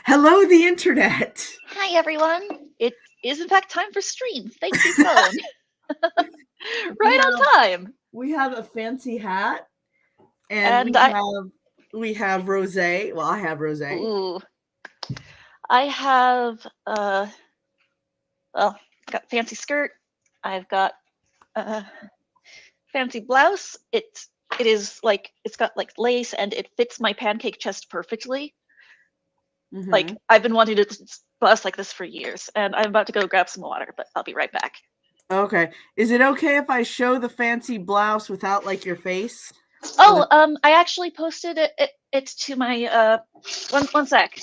Hello, the internet. Hi, everyone. It is, in fact, time for stream. Thank you, phone. We Right have on time. we have a fancy hat, and And I, we have rosé. Well, I have rosé. ooh, I have, well, got fancy skirt. I've got fancy blouse. It is like, it's got like lace and it fits my pancake chest perfectly. Like, I've been wanting to bust like this for years, and I'm about to go grab some water, but I'll be right back. Okay. Is it okay if I show the fancy blouse without like your face? Oh, I actually posted it to my one sec.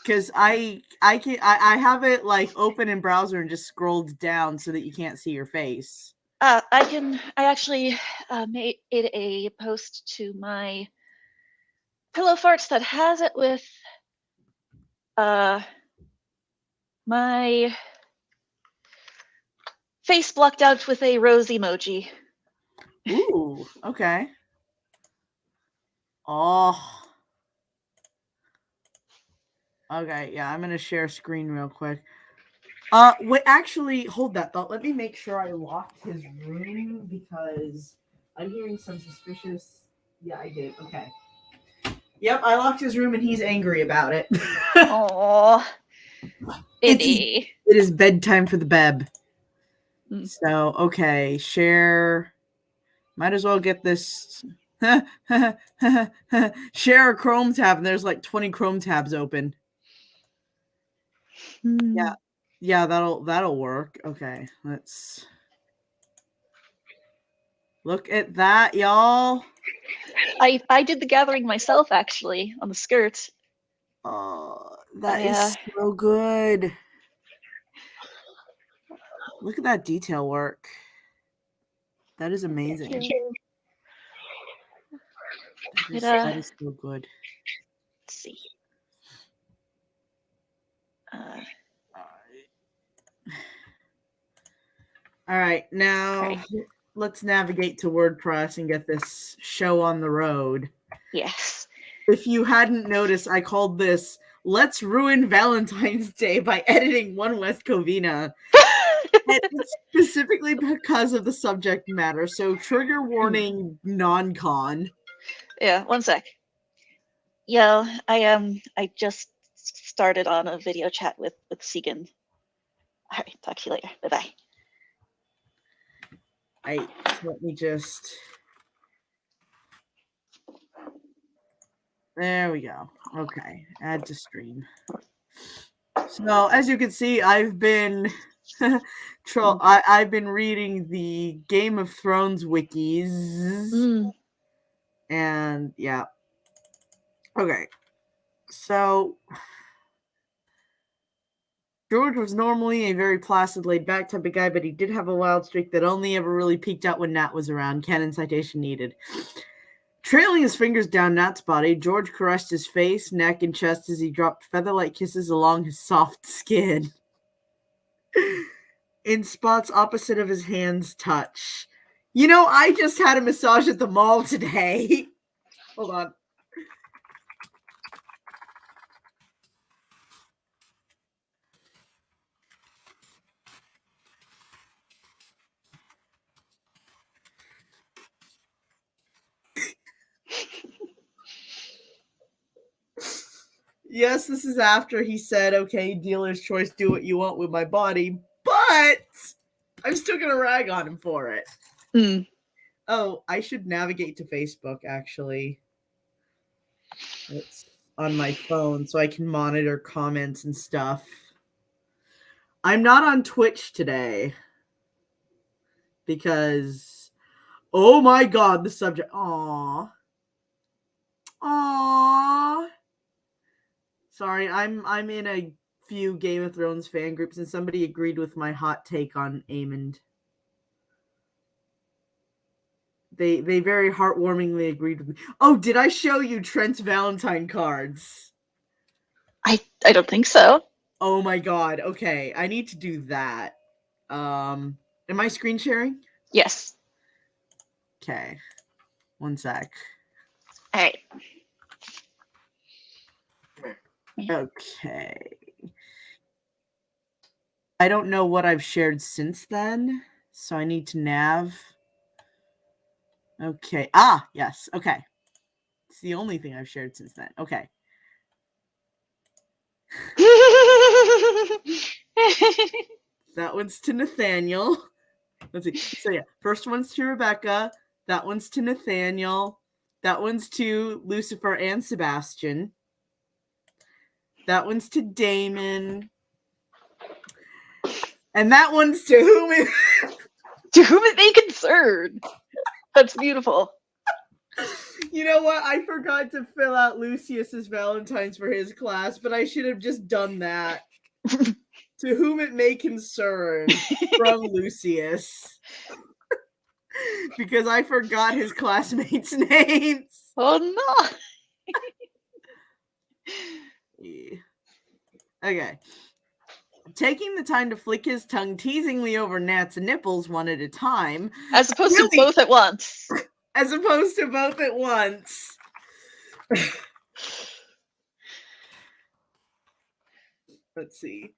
Because I have it like open in browser and just scrolled down so that you can't see your face. I actually made it a post to my Pillow Farts that has it with my face blocked out with a rose emoji. Ooh, okay. Oh. Okay, yeah, I'm gonna share screen real quick. Wait, actually, hold that thought. Let me make sure I locked his room because I'm hearing some suspicious. Yeah, I did. Okay. Yep, I locked his room and he's angry about it. Oh, It is bedtime for the beb. Mm. So, okay, share. Might as well get this. Share a Chrome tab, and there's like 20 Chrome tabs open. Yeah. Yeah, that'll work. Okay, let's look at that, y'all. I did the gathering myself actually on the skirt. Oh, that is so good. Look at that detail work. That is amazing. That is so good. Let's see. All right, now let's navigate to WordPress and get this show on the road. Yes. If you hadn't noticed, I called this "Let's Ruin Valentine's Day by Editing One West Covina." And it's specifically because of the subject matter. So trigger warning, non-con. Yeah, one sec. Yeah, I just started on a video chat with Segan. All right, talk to you later. Bye bye. Let me just. There we go. Okay, add to stream. So as you can see, I've been I've been reading the Game of Thrones wikis, and yeah. Okay, so George was normally a very placid, laid-back type of guy, but he did have a wild streak that only ever really peaked out when Nat was around. Canon citation needed. Trailing his fingers down Nat's body, George caressed his face, neck, and chest as he dropped feather-like kisses along his soft skin. In spots opposite of his hand's touch. You know, I just had a massage at the mall today. Hold on. Yes, this is after he said, okay, dealer's choice, do what you want with my body, but I'm still going to rag on him for it. Oh, I should navigate to Facebook, actually. It's on my phone, so I can monitor comments and stuff. I'm not on Twitch today because, oh my god, the subject. Aww. Sorry, I'm in a few Game of Thrones fan groups, and somebody agreed with my hot take on Aemond. They very heartwarmingly agreed with me. Oh, did I show you Trent's Valentine cards? I don't think so. Oh my god. Okay, I need to do that. Am I screen sharing? Yes. Okay. One sec. All right. Okay. I don't know what I've shared since then, so I need to nav. Okay. Ah, yes. Okay. It's the only thing I've shared since then. Okay. That one's to Nathaniel. Let's see. So yeah, first one's to Rebecca. That one's to Nathaniel. That one's to Lucifer and Sebastian. That one's to Damon. And that one's to whom it To whom it may concern. That's beautiful. You know what? I forgot to fill out Lucius's Valentines for his class, but I should have just done that. To whom it may concern from Lucius. Because I forgot his classmates' names. Oh no. Okay. Taking the time to flick his tongue teasingly over Nat's nipples one at a time. As opposed to both at once. As opposed to both at once. Let's see.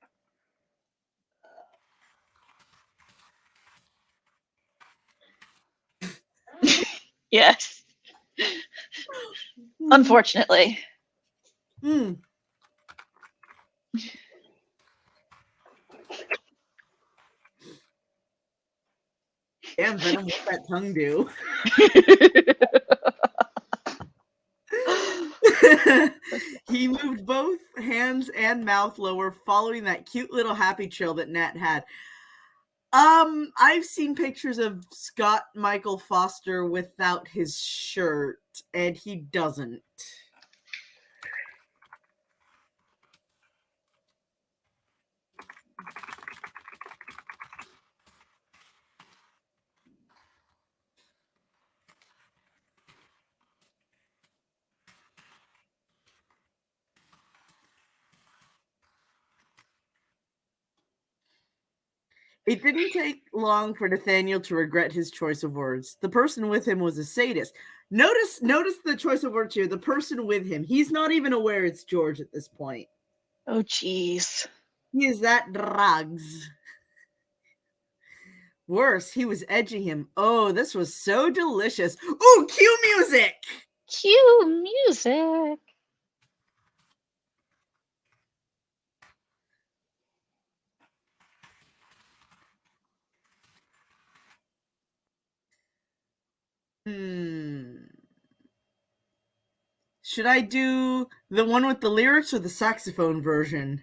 Yes. Unfortunately. Hmm. Damn, Venom, what's that tongue do? He moved both hands and mouth lower, following that cute little happy trail that Nat had. I've seen pictures of Scott Michael Foster without his shirt, and he doesn't. It didn't take long for Nathaniel to regret his choice of words. The person with him was a sadist. Notice the choice of words here. The person with him. He's not even aware it's George at this point. Oh, jeez. He is that drugs. Worse, he was edging him. Oh, this was so delicious. Ooh, cue music! Cue music. Should I do the one with the lyrics or the saxophone version?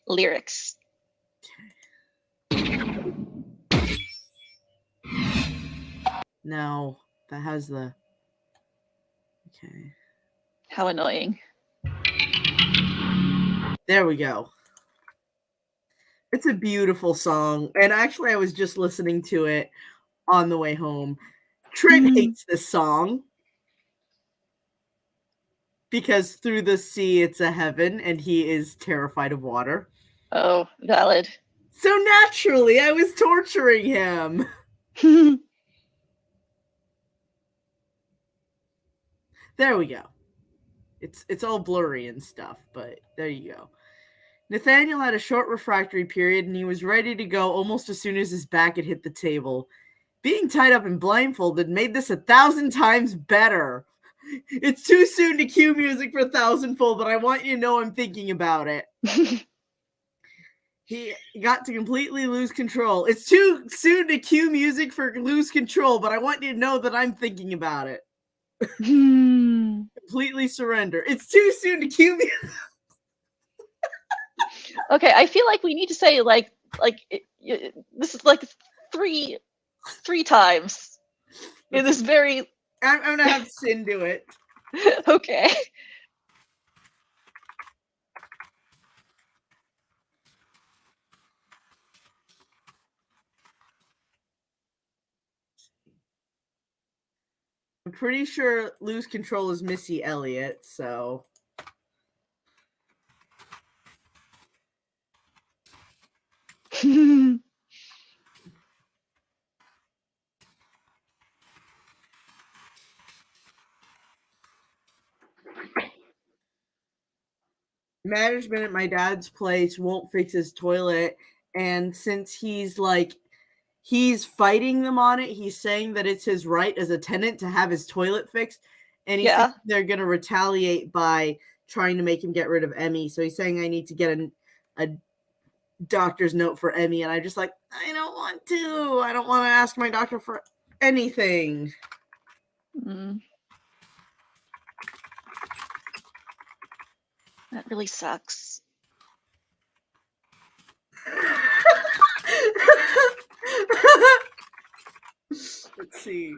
Lyrics. No, that has the... Okay. How annoying. There we go. It's a beautiful song. And actually, I was just listening to it on the way home. Trent hates this song because through the sea it's a heaven and he is terrified of water. Oh, valid. So naturally, I was torturing him. There we go. It's all blurry and stuff, but there you go. Nathaniel had a short refractory period, and he was ready to go almost as soon as his back had hit the table. Being tied up and blindfolded made this 1,000 times better. It's too soon to cue music for Thousandfold, but I want you to know I'm thinking about it. He got to completely lose control. It's too soon to cue music for lose control, but I want you to know that I'm thinking about it. Completely surrender. It's too soon to cue music. Okay, I feel like we need to say this is like three times in this very. I'm gonna have Sin do it. Okay. I'm pretty sure lose control is Missy Elliott, so. management at my dad's place won't fix his toilet, and since he's fighting them on it, he's saying that it's his right as a tenant to have his toilet fixed, and he's saying they're going to retaliate by trying to make him get rid of Emmy. So he's saying I need to get a doctor's note for Emmy, and I'm just like, I don't want to. I don't want to ask my doctor for anything. That really sucks. Let's see.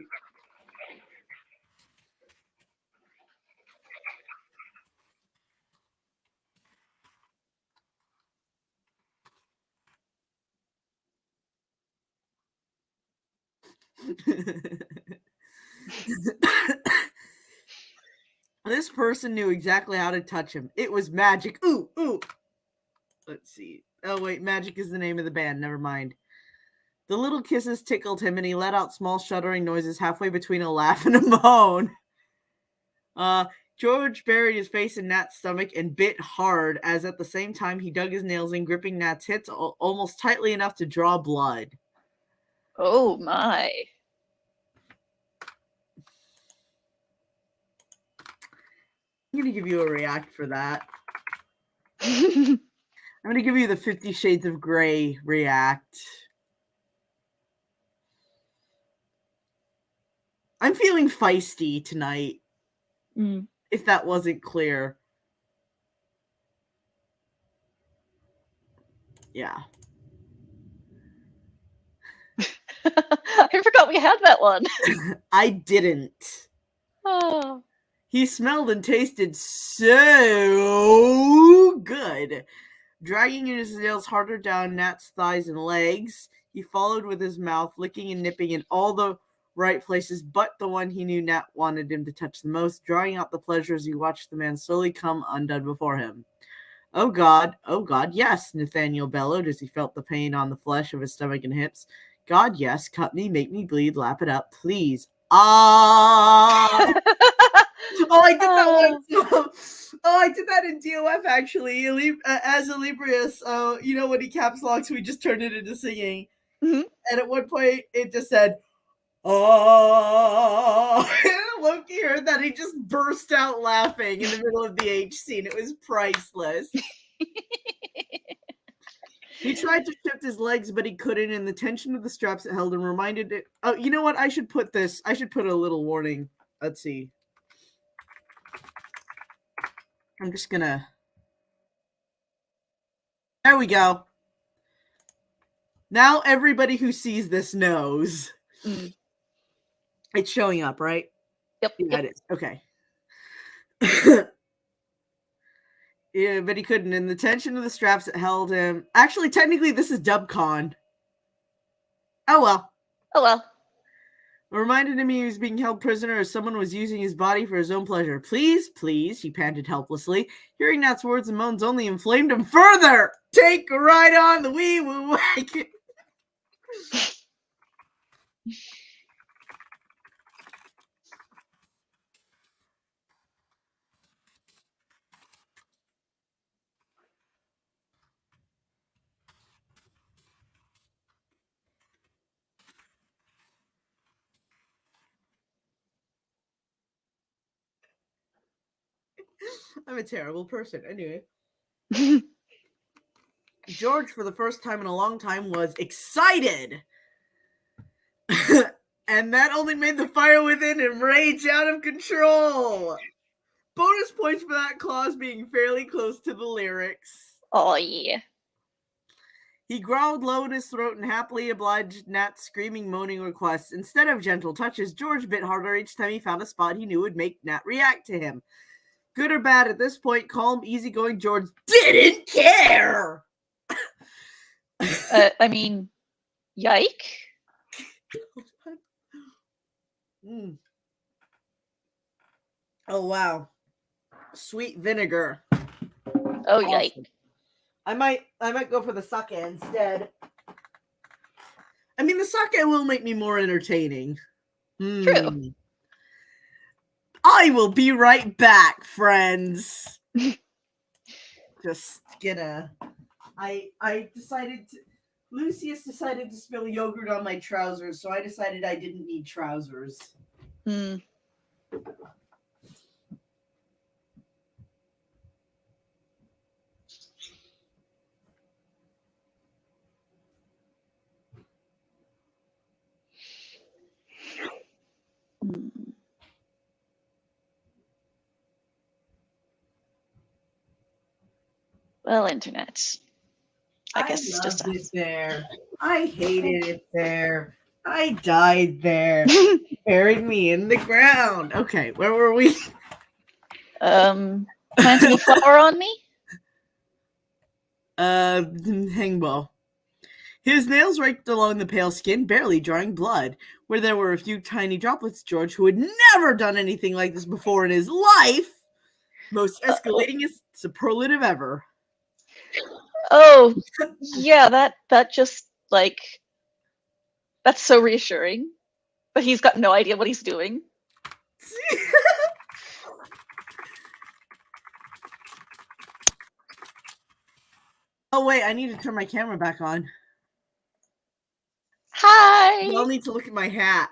This person knew exactly how to touch him. It was magic. Ooh, ooh. Let's see. Oh, wait. Magic is the name of the band. Never mind. The little kisses tickled him, and he let out small shuddering noises halfway between a laugh and a moan. George buried his face in Nat's stomach and bit hard, as at the same time he dug his nails in, gripping Nat's hips almost tightly enough to draw blood. Oh, my. I'm going to give you a react for that. I'm going to give you the 50 Shades of Grey react. I'm feeling feisty tonight, if that wasn't clear. Yeah. I forgot we had that one. I didn't. Oh. He smelled and tasted so good. Dragging his nails harder down Nat's thighs and legs, he followed with his mouth, licking and nipping in all the right places but the one he knew Nat wanted him to touch the most, drawing out the pleasure as he watched the man slowly come undone before him. Oh God, yes, Nathaniel bellowed as he felt the pain on the flesh of his stomach and hips. God, yes, cut me, make me bleed, lap it up, please. Ah! Oh, I did that one. Oh, I did that in DOF actually. As Elibrius, you know, when he caps locks, we just turned it into singing. And at one point, it just said, "Oh!" Loki heard that, he just burst out laughing in the middle of the H scene. It was priceless. He tried to shift his legs, but he couldn't, and the tension of the straps that held him reminded it. Oh, you know what? I should put a little warning. Let's see. I'm just gonna. There we go. Now everybody who sees this knows. It's showing up, right? Yep. Yeah, it is. Okay. Yeah, but he couldn't. And the tension of the straps that held him. Actually, technically, this is DubCon. Oh well. Oh well. It reminded him he was being held prisoner as someone was using his body for his own pleasure. Please, please, he panted helplessly. Hearing Nat's words and moans only inflamed him further. Take a ride on the wee woo wagon. I'm a terrible person. Anyway. George, for the first time in a long time, was excited. And that only made the fire within him rage out of control. Bonus points for that clause being fairly close to the lyrics. Oh, yeah. He growled low in his throat and happily obliged Nat's screaming, moaning requests. Instead of gentle touches, George bit harder each time he found a spot he knew would make Nat react to him. Good or bad, at this point, calm, easygoing George didn't care! I mean, yike. Oh, wow. Sweet vinegar. Oh, awesome. Yike. I might go for the sake instead. I mean, the sake will make me more entertaining. True. I will be right back, friends. just gonna. I decided to. Lucius decided to spill yogurt on my trousers, so I decided I didn't need trousers. Hmm. Well, internet. I guess it's just loved us. it there. I hated it there. I died there. Buried me in the ground. Okay, where were we? Planting a flower on me? Hangbow. His nails raked along the pale skin, barely drawing blood. Where there were a few tiny droplets, George, who had never done anything like this before in his life, most escalating is superlative ever. Oh, yeah, that just, like, that's so reassuring. But he's got no idea what he's doing. Oh, wait, I need to turn my camera back on. Hi! We all need to look at my hat.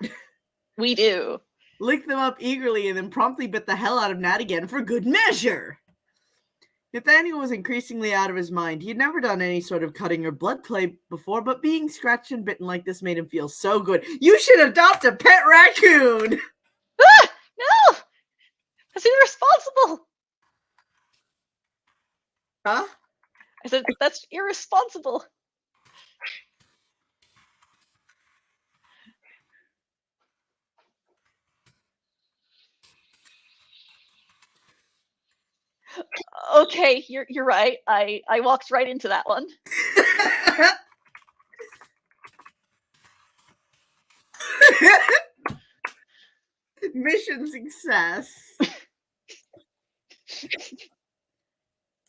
We do. Licked them up eagerly and then promptly bit the hell out of Nat again for good measure. Nathaniel was increasingly out of his mind. He had never done any sort of cutting or blood play before, but being scratched and bitten like this made him feel so good. You should adopt a pet raccoon! Ah! No! That's irresponsible! Huh? I said, that's irresponsible. Okay, you're right. I walked right into that one. Mission success.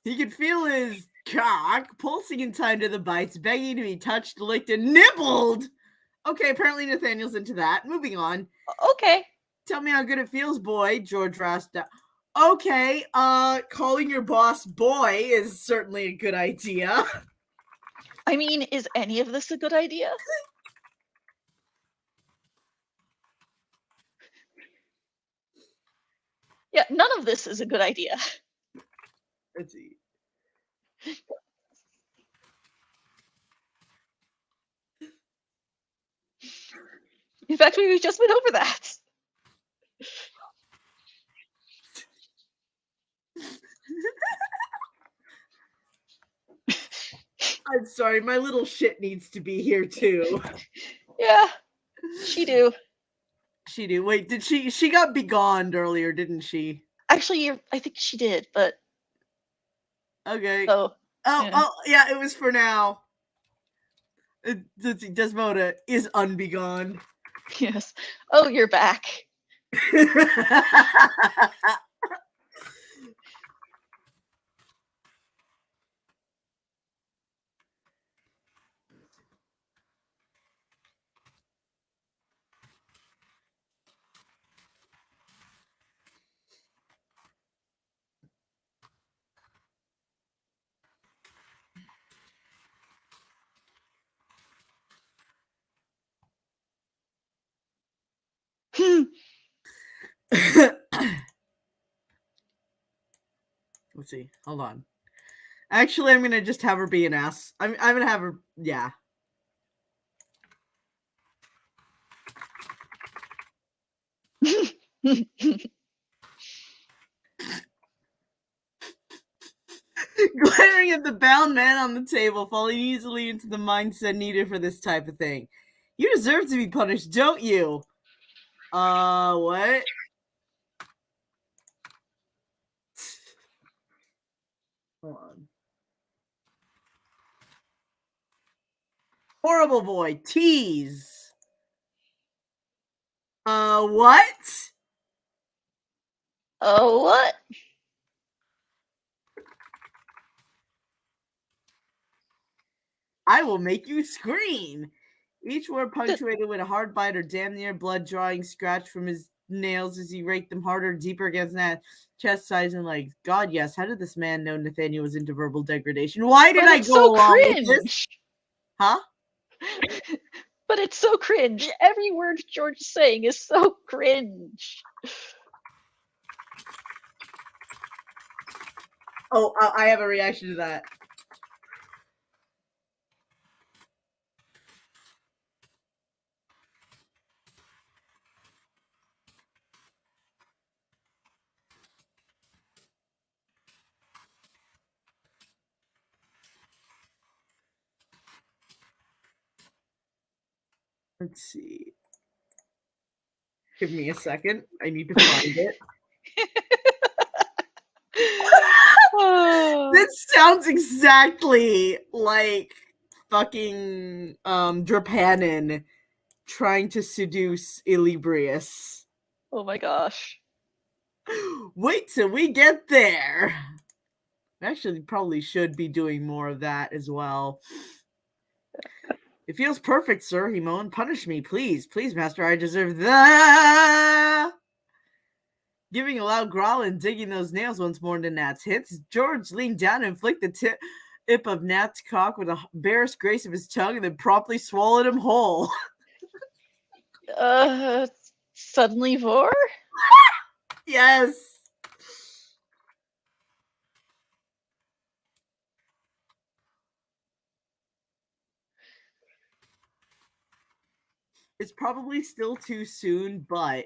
He could feel his cock pulsing in time to the bites, begging to be touched, licked, and nibbled. Okay, apparently Nathaniel's into that. Moving on. Okay. Tell me how good it feels, boy, George rasped out. Okay, calling your boss boy is certainly a good idea. I mean, is any of this a good idea? Yeah, none of this is a good idea. Let's see. In fact, we just went over that. I'm sorry, my little shit needs to be here too. Yeah, she do. She do. Wait, did she got begonned earlier, didn't she? Actually, I think she did, but okay. oh, Yeah, it was for now. Desmona is unbegone. yes. Oh, you're back. Let's see. Hold on. Actually, I'm gonna just have her be an ass. I'm gonna have her. Yeah. Glaring at the bound man on the table, falling easily into the mindset needed for this type of thing. You deserve to be punished, don't you? What? Hold on. Horrible boy, tease. What? Oh, what? I will make you scream. Each word punctuated with a hard bite or damn near blood drawing scratch from his nails as he raked them harder and deeper against Nat's chest size and legs. God, yes. How did this man know Nathaniel was into verbal degradation? Why did I go so along cringe. with this? Huh? But it's so cringe. Every word George is saying is so cringe. Oh, I have a reaction to that. Let's see. Give me a second. I need to find it. This sounds exactly like fucking Drapanin trying to seduce Ilibrius. Oh my gosh. Wait till we get there. Actually, probably should be doing more of that as well. It feels perfect, sir, he moaned. Punish me, please. Please, master, I deserve that. Giving a loud growl and digging those nails once more into Nat's hits, George leaned down and flicked the tip of Nat's cock with a embarrassed grace of his tongue and then promptly swallowed him whole. Suddenly Vor? Yes. It's probably still too soon, but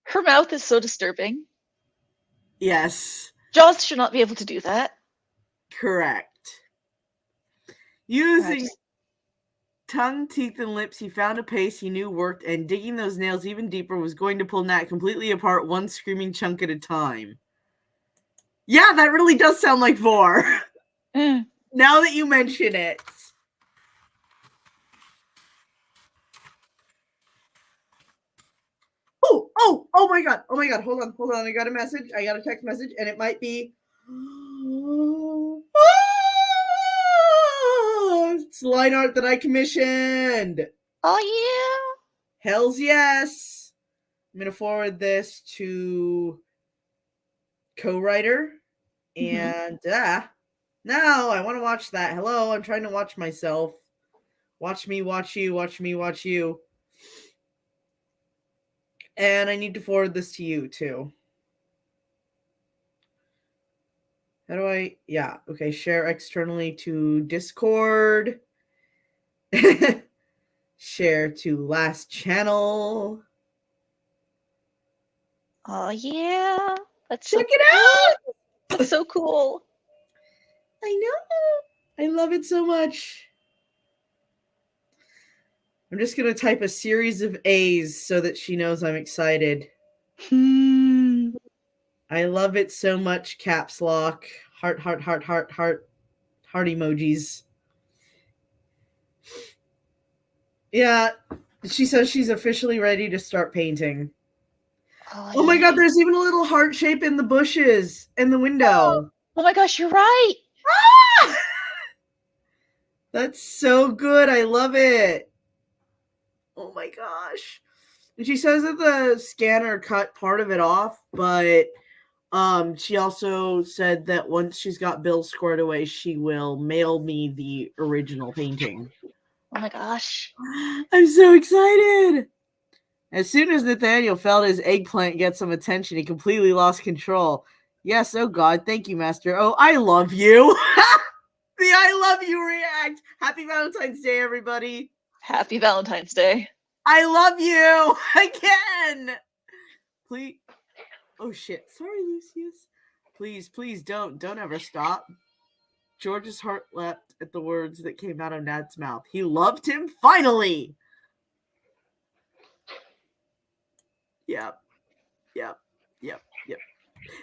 Her mouth is so disturbing. Yes. Jaws should not be able to do that. Correct. Using tongue, teeth, and lips, he found a pace he knew worked, and digging those nails even deeper was going to pull Nat completely apart, one screaming chunk at a time. Yeah, that really does sound like Vor. Now that you mention it. Oh my god. Oh my god. Hold on. I got a message. I got a text message, and it might be. It's line art that I commissioned. Oh, yeah. Hells yes. I'm going to forward this to co-writer. And now I want to watch that. Hello, I'm trying to watch myself. Watch me, watch you, watch me, watch you. And I need to forward this to you too. How do I? Yeah, okay. Share externally to Discord. Share to last channel. Oh yeah. That's Check so it out. That's so cool. I know. I love it so much. I'm just going to type a series of A's so that she knows I'm excited. I love it so much. Caps lock. Heart, heart, heart, heart, heart. Heart emojis. Yeah, she says she's officially ready to start painting. Oh my god, there's even a little heart shape in the bushes in the window. Oh my gosh, you're right. Ah! That's so good. I love it. Oh my gosh. And she says that the scanner cut part of it off, but she also said that once she's got Bill squared away, she will mail me the original painting. Oh my gosh. I'm so excited. As soon as Nathaniel felt his eggplant get some attention, he completely lost control. Yes, oh God, thank you, Master. Oh, I love you. The I love you react. Happy Valentine's Day, everybody. Happy Valentine's Day. I love you again. Please. Oh shit. Sorry, Lucius. Please don't ever stop. George's heart leapt at the words that came out of Nat's mouth. He loved him finally. Yep.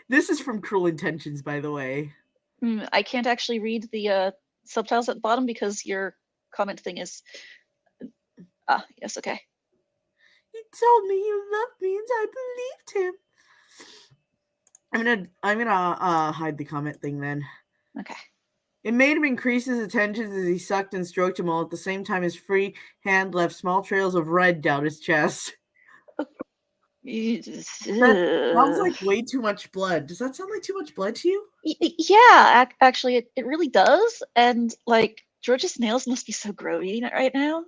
This is from Cruel Intentions, by the way. I can't actually read the subtitles at the bottom because your comment thing is. Yes, okay. told me you loved me, and I believed him. I'm gonna hide the comment thing then. Okay. It made him increase his attentions as he sucked and stroked him all. At the same time, his free hand left small trails of red down his chest. That sounds like way too much blood. Does that sound like too much blood to you? Yeah, actually, it really does. And like George's nails must be so grody right now.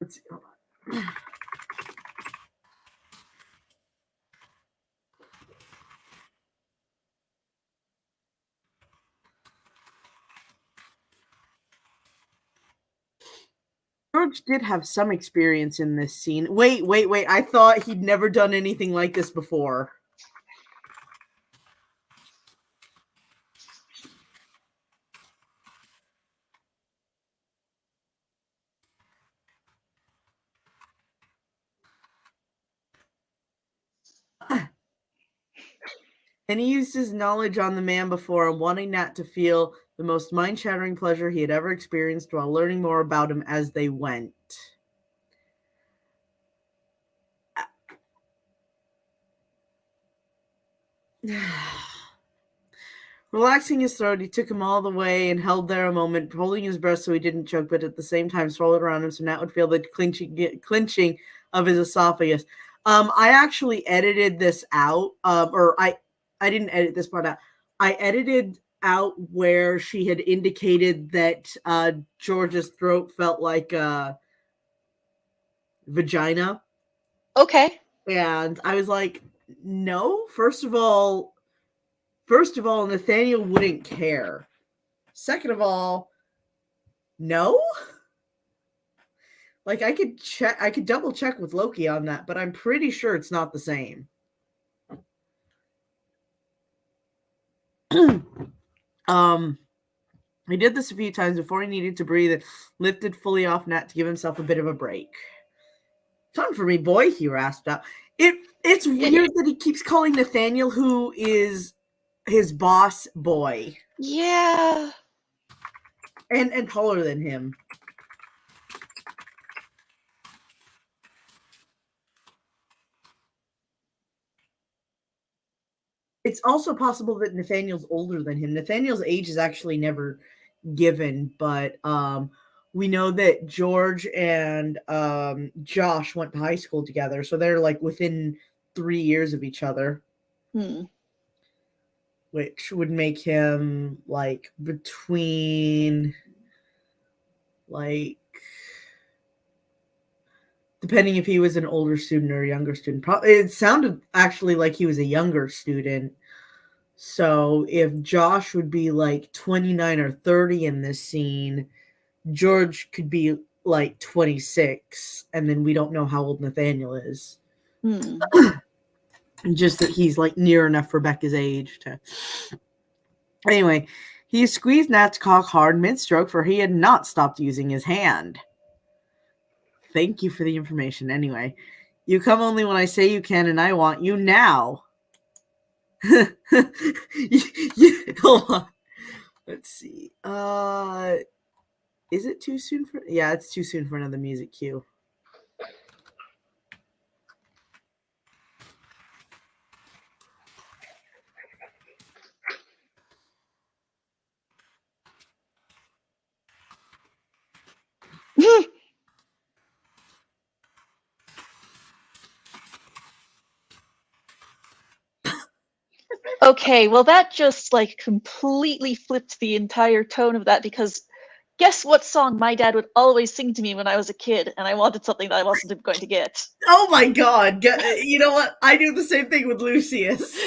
Let's see. Hold on. George did have some experience in this scene. Wait. I thought he'd never done anything like this before. And he used his knowledge on the man before him, wanting Nat to feel the most mind-shattering pleasure he had ever experienced while learning more about him as they went. Relaxing his throat, he took him all the way and held there a moment, holding his breath so he didn't choke, but at the same time swallowed around him so Nat would feel the clenching of his esophagus. I actually edited this out, or I didn't edit this part out. I edited out where she had indicated that George's throat felt like a vagina. Okay. And I was like, no, first of all, Nathaniel wouldn't care. Second of all, no. Like I could double check with Loki on that, but I'm pretty sure it's not the same. He did this a few times before he needed to breathe and lifted fully off Nat to give himself a bit of a break. Come for me, boy, he rasped out. It's weird that he keeps calling Nathaniel, who is his boss, boy. Yeah. And taller than him. It's also possible that Nathaniel's older than him. Nathaniel's age is actually never given, but we know that George and Josh went to high school together, so they're like within 3 years of each other. Which would make him like between, like, depending if he was an older student or a younger student. It sounded actually like he was a younger student. So if Josh would be like 29 or 30 in this scene, George could be like 26, and then we don't know how old Nathaniel is. Just that he's like near enough for Becca's age to. Anyway, he squeezed Nat's cock hard mid-stroke, for he had not stopped using his hand. Thank you for the information. Anyway, you come only when I say you can, and I want you now. Hold on. Let's see. Is it too soon for? Yeah, it's too soon for another music cue. Okay, well that just like completely flipped the entire tone of that, because guess what song my dad would always sing to me when I was a kid and I wanted something that I wasn't going to get? Oh my god. You know what? I do the same thing with Lucius.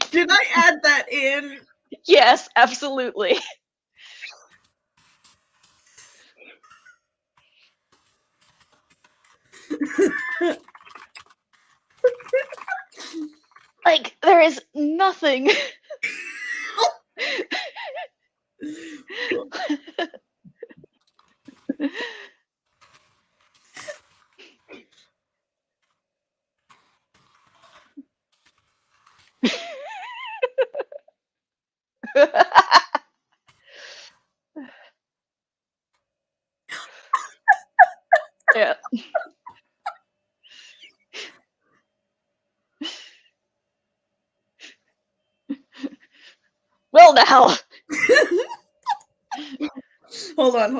Did I add that in? Yes, absolutely. Like, there is nothing. Yeah. Well, now. Hold on.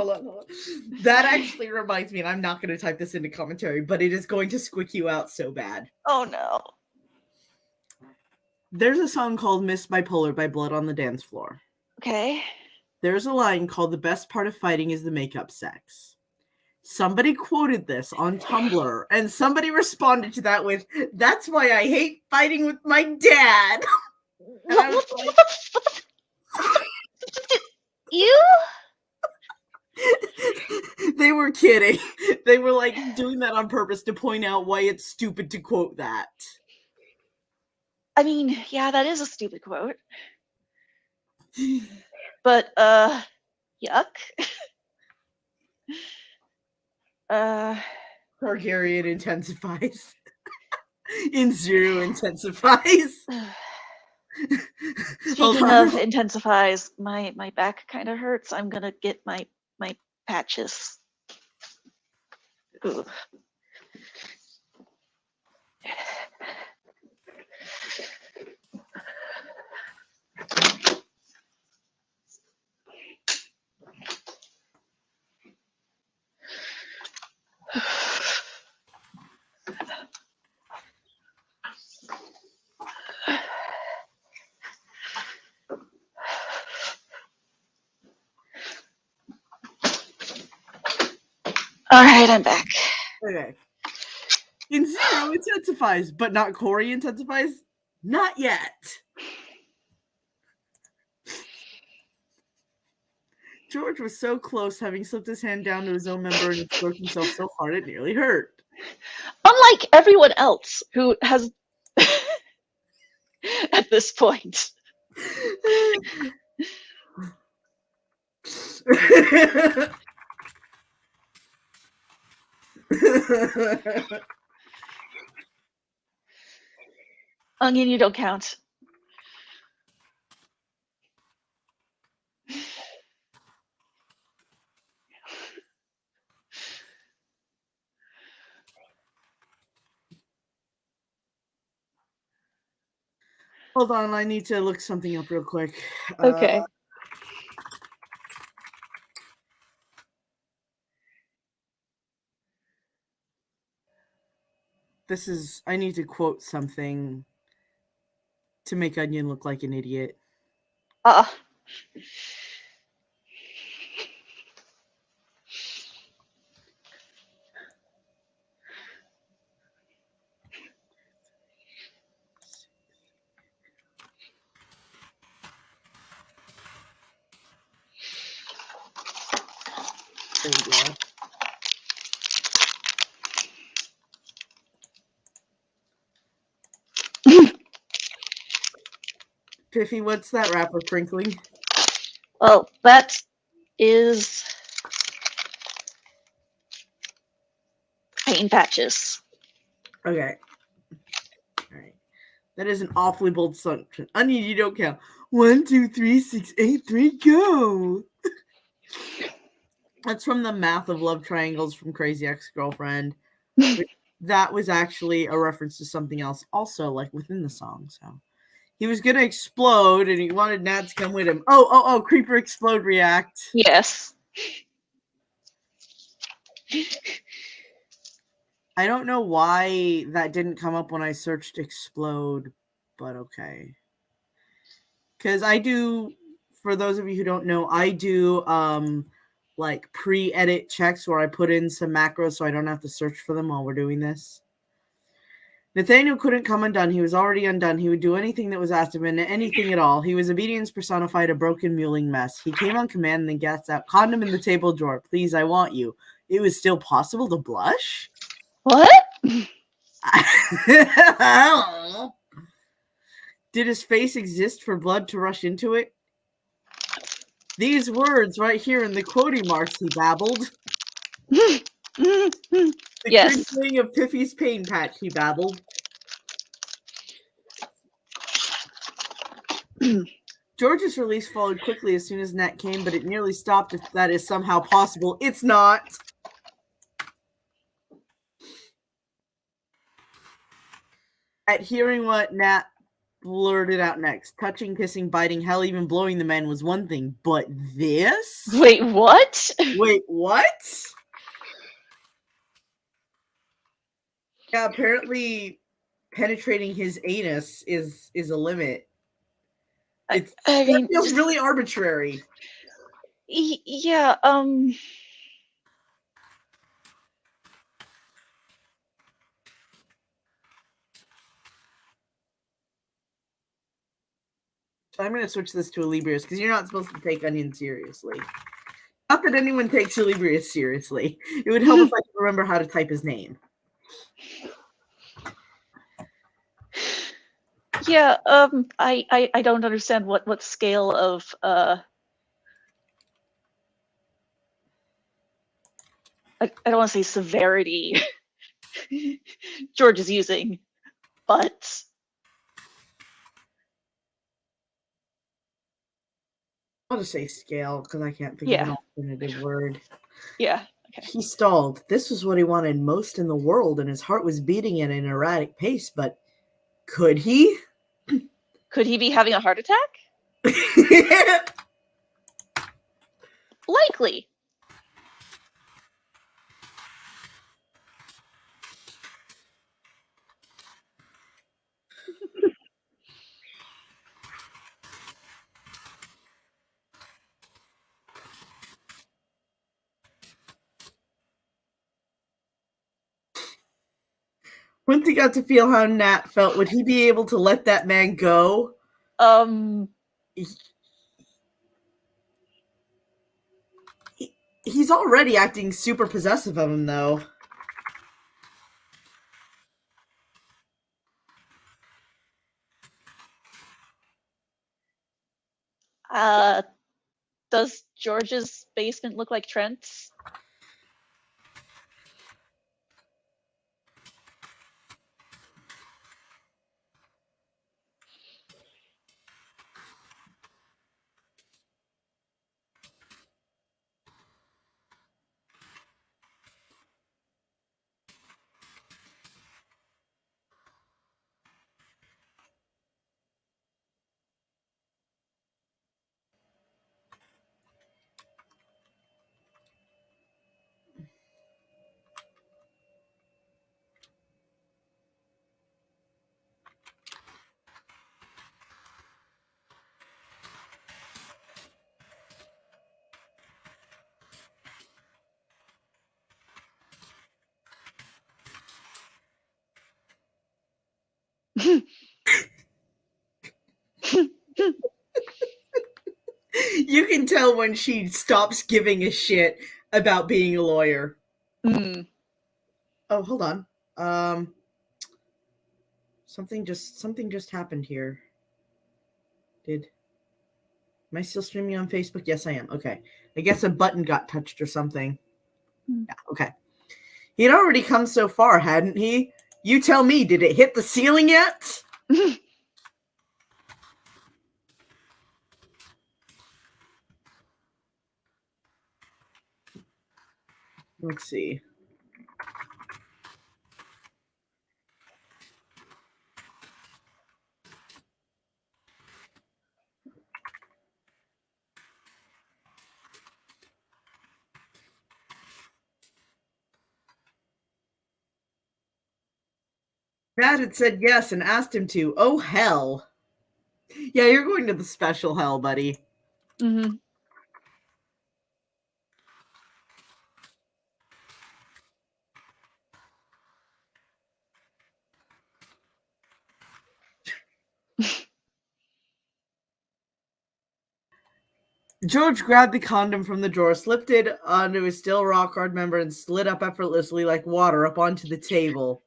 That actually reminds me, and I'm not going to type this into commentary, but it is going to squick you out so bad. Oh no. There's a song called Miss Bipolar by Blood on the Dance Floor. Okay. There's a line called "The best part of fighting is the make-up sex." Somebody quoted this on Tumblr, and somebody responded to that with, "That's why I hate fighting with my dad." And I was like, You? They were kidding. They were like doing that on purpose to point out why it's stupid to quote that. I mean, yeah, that is a stupid quote. But, yuck. Targaryen intensifies. In Zero intensifies. Speaking of intensifies, my back kind of hurts. I'm gonna get my patches. Ooh. All right, I'm back. Okay. In Zero intensifies, but not Corey intensifies? Not yet. George was so close, having slipped his hand down to his own member and stroked himself so hard it nearly hurt. Unlike everyone else who has at this point. Onion, you don't count. Hold on, I need to look something up real quick. Okay. I need to quote something to make Onion look like an idiot. There you go. Piffy, what's that rapper crinkling? Well, that is pain patches. Okay. All right. That is an awfully bold assumption. Onion, you don't count. 1, 2, 3, 6, 8, 3, go. That's from the Math of Love Triangles from Crazy Ex-Girlfriend. That was actually a reference to something else also, like within the song. So he was gonna explode and he wanted Nat to come with him. Oh, Creeper explode react. Yes. I don't know why that didn't come up when I searched explode, but okay. Because I do, for those of you who don't know, I do like pre-edit checks where I put in some macros so I don't have to search for them while we're doing this. Nathaniel couldn't come undone. He was already undone. He would do anything that was asked of him, anything at all. He was obedience personified, a broken mewling mess. He came on command and then gasped out, condom in the table drawer. Please, I want you. It was still possible to blush? What? I don't know. Did his face exist for blood to rush into it? These words right here in the quoting marks, he babbled. The Yes. crinkling of Piffy's pain patch, he babbled. George's release followed quickly as soon as Nat came, but it nearly stopped if that is somehow possible. It's not. At hearing what Nat blurted out next. Touching, kissing, biting, hell, even blowing the man was one thing, but this? Wait, what? Wait, what? Yeah, apparently penetrating his anus is a limit. I That mean, feels just, really arbitrary. yeah. So I'm going to switch this to Alibrius because you're not supposed to take Onion seriously. Not that anyone takes Alibrius seriously. It would help if I could remember how to type his name. Yeah. I don't understand what scale of I don't want to say severity George is using, but I'll just say scale because I can't think of yeah, an alternative word. yeah. Okay. He stalled. This was what he wanted most in the world, and his heart was beating at an erratic pace, but could he? Could he be having a heart attack? Likely. Once he got to feel how Nat felt, would he be able to let that man go? He's already acting super possessive of him, though. Does George's basement look like Trent's? You can tell when she stops giving a shit about being a lawyer. Mm. Oh, hold on. Something just happened here. Am I still streaming on Facebook? Yes, I am. Okay. I guess a button got touched or something. Yeah, okay. He'd already come so far, hadn't he? You tell me, did it hit the ceiling yet? Let's see. Dad had said yes and asked him to. Oh, hell. Yeah, you're going to the special hell, buddy. Mm-hmm. George grabbed the condom from the drawer, slipped it onto his still rock hard member, and slid up effortlessly like water up onto the table.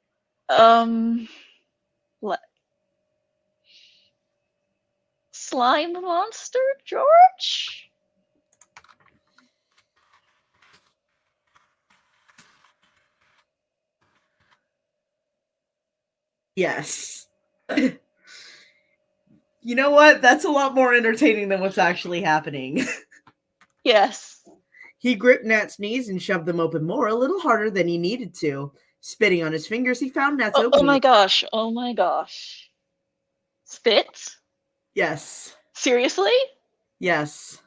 Slime monster, George? Yes. You know what? That's a lot more entertaining than what's actually happening. Yes. He gripped Nat's knees and shoved them open more, a little harder than he needed to. Spitting on his fingers, he found Nat's opening. Oh my gosh. Oh my gosh. Spit? Yes. Seriously? Yes.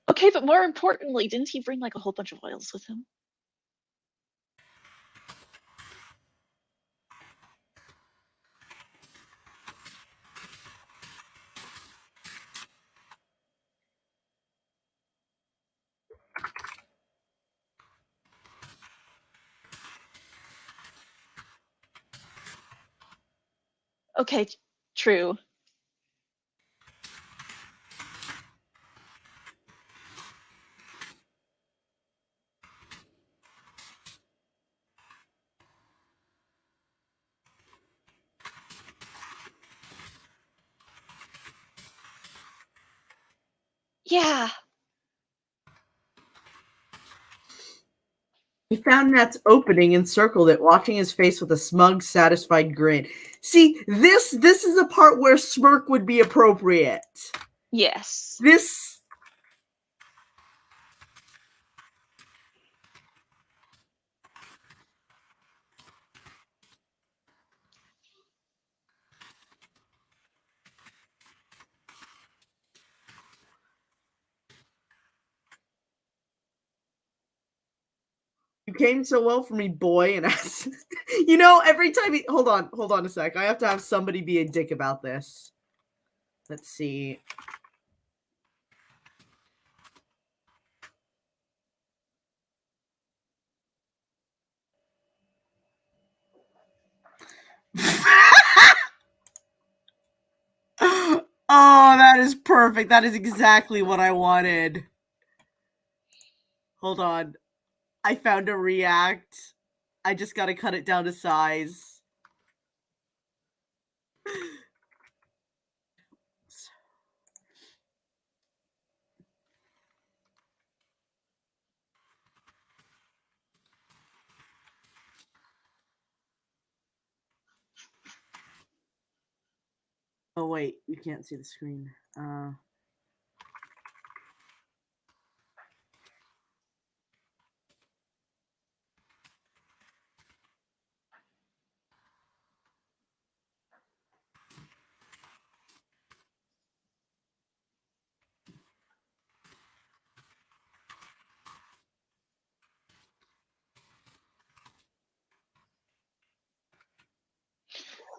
Okay, but more importantly, didn't he bring like a whole bunch of oils with him? Okay, true. Yeah. He found Nat's opening and circled it, watching his face with a smug, satisfied grin. See, this is a part where smirk would be appropriate. Yes. This... You came so well for me, boy, and you know, every time he... Hold on a sec. I have to have somebody be a dick about this. Let's see. Oh, that is perfect. That is exactly what I wanted. Hold on. I found a react. I just gotta cut it down to size. Oh wait, you can't see the screen.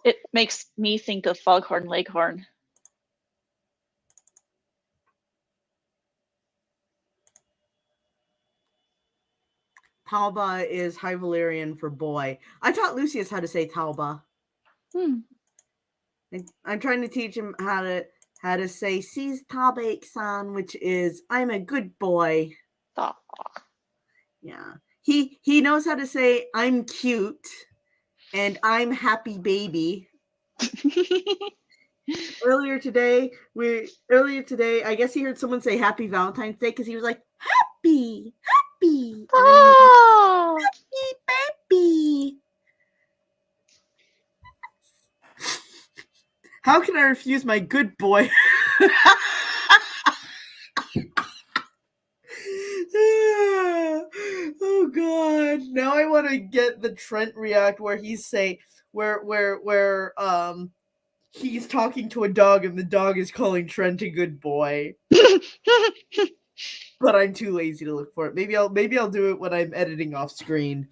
It makes me think of Foghorn Leghorn. Talba is High Valyrian for boy. I taught Lucius how to say Talba. I'm trying to teach him how to say "Sees Tabak-san," which is "I'm a good boy." Oh. Yeah, he knows how to say "I'm cute" and "I'm happy baby." Earlier today, I guess he heard someone say "Happy Valentine's Day" because he was like "Happy, happy," and then he was Oh. like, "Happy baby." How can I refuse my good boy? Oh god. Now I want to get the Trent react where he's say where he's talking to a dog and the dog is calling Trent a good boy. But I'm too lazy to look for it. Maybe I'll do it when I'm editing off screen.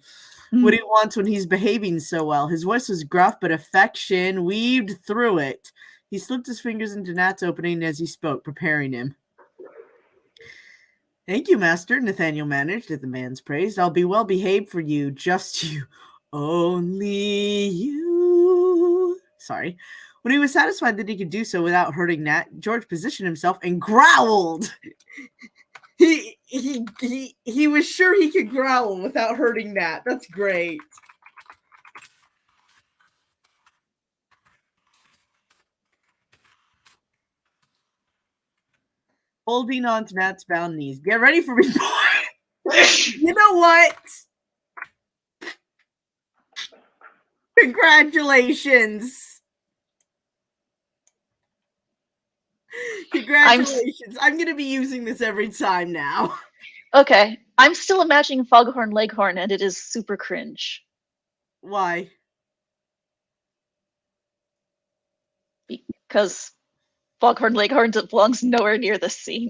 What he wants when he's behaving so well. His voice was gruff, but affection weaved through it. He slipped his fingers into Nat's opening as he spoke, preparing him. Thank you, master, Nathaniel managed, at the man's praised. I'll be well behaved for you, just you. Only you. Sorry. When he was satisfied that he could do so without hurting Nat, George positioned himself and growled. He was sure he could growl without hurting Nat. That's great. holding on to Nat's bound knees. Get ready for me, boy. You know what? Congratulations. Congratulations. I'm going to be using this every time now. Okay. I'm still imagining Foghorn Leghorn, and it is super cringe. Why? Because Foghorn Leghorn belongs nowhere near this scene.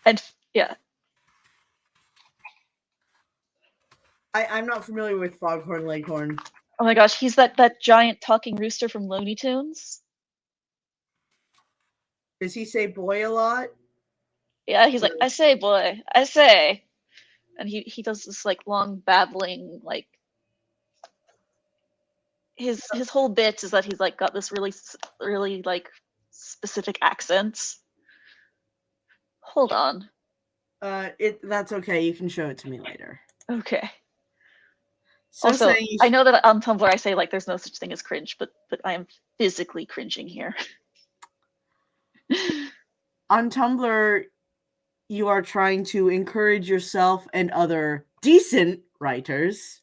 And yeah. I'm not familiar with Foghorn Leghorn. Oh my gosh, he's that giant talking rooster from Looney Tunes. Does he say boy a lot? Yeah, he's like, I say, boy, I say. And he does this like long babbling, like his whole bit is that he's like got this really like specific accent. Hold on. That's okay. You can show it to me later. Okay. So Also, saying I know that on Tumblr I say like there's no such thing as cringe, but I am physically cringing here. on Tumblr, you are trying to encourage yourself and other decent writers.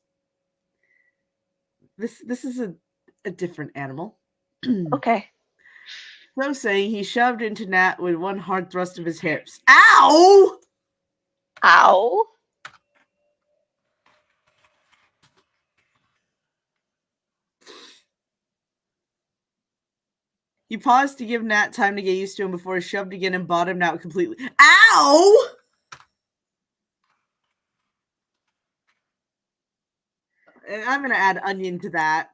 This is a different animal. Okay. So saying, he shoved into Nat with one hard thrust of his hips. Ow! Ow. He paused to give Nat time to get used to him before he shoved again and bottomed out completely. Ow! And I'm going to add onion to that.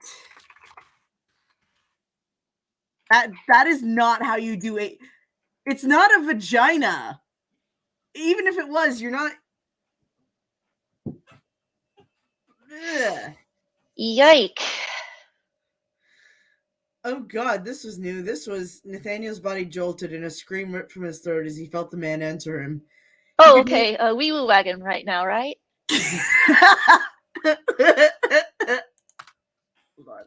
That is not how you do it. It's not a vagina. Even if it was, you're not. Ugh. Yike. Oh god, this was new. This was Nathaniel's body jolted and a scream ripped from his throat as he felt the man enter him. Oh, okay. Wee woo wagon right now, right? Hold on.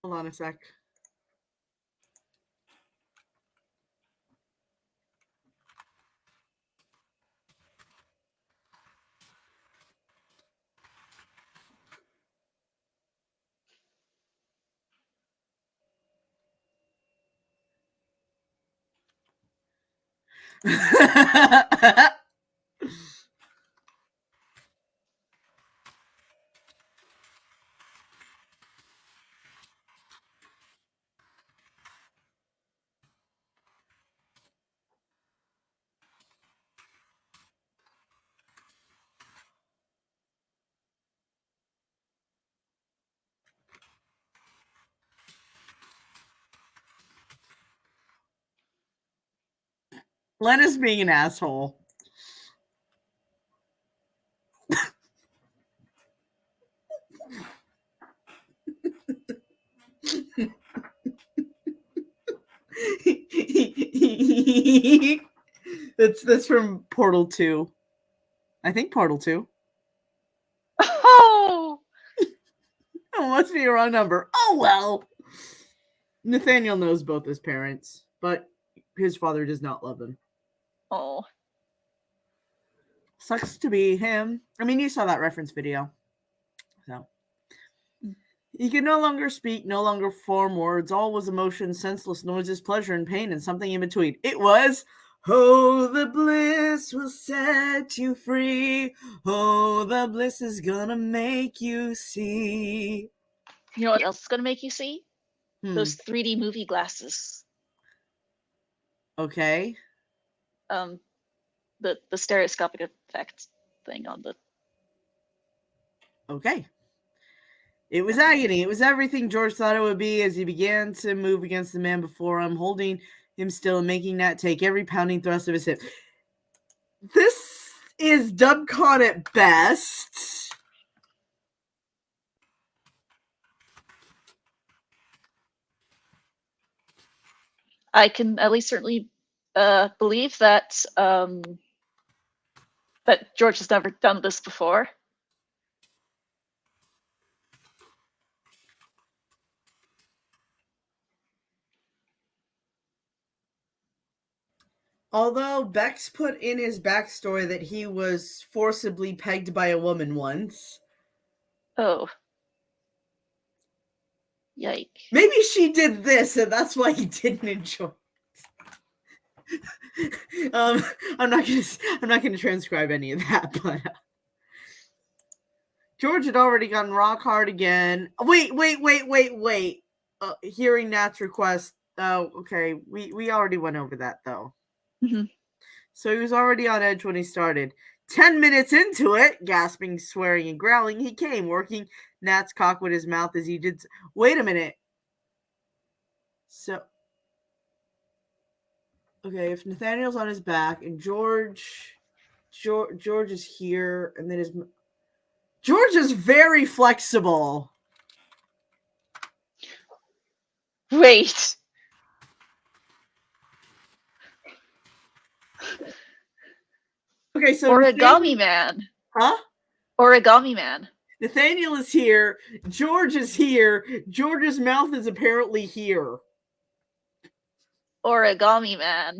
Hold on a sec. Lena's being an asshole. That's from Portal 2. I think Portal 2. Oh! Oh, must be a wrong number. Oh well. Nathaniel knows both his parents, but his father does not love him. Oh. Sucks to be him. I mean, you saw that reference video. So. He could no longer speak, no longer form words. All was emotion, senseless noises, pleasure and pain, and something in between. It was, oh, the bliss will set you free. Oh, the bliss is gonna make you see. You know what else is gonna make you see? Those Hmm. 3D movie glasses. Okay. The stereoscopic effect thing on the. Okay. It was agony. It was everything George thought it would be as he began to move against the man before him, holding him still and making Nat take every pounding thrust of his hip. This is Dubcon at best. I can at least certainly believe that that George has never done this before. Although Bex put in his backstory that he was forcibly pegged by a woman once. Oh. Yike. Maybe she did this and that's why he didn't enjoy it. I'm not gonna transcribe any of that, but George had already gotten rock hard again. Wait. Hearing Nat's request. Oh, okay. We already went over that though. Mm-hmm. So he was already on edge when he started. 10 minutes into it, gasping, swearing, and growling, he came, working Nat's cock with his mouth as he did. Wait a minute. So, okay, if Nathaniel's on his back and George is here, and then George is very flexible. Wait. Okay, so Origami Man. Huh? Origami Man. Nathaniel is here. George is here. George's mouth is apparently here. Origami Man.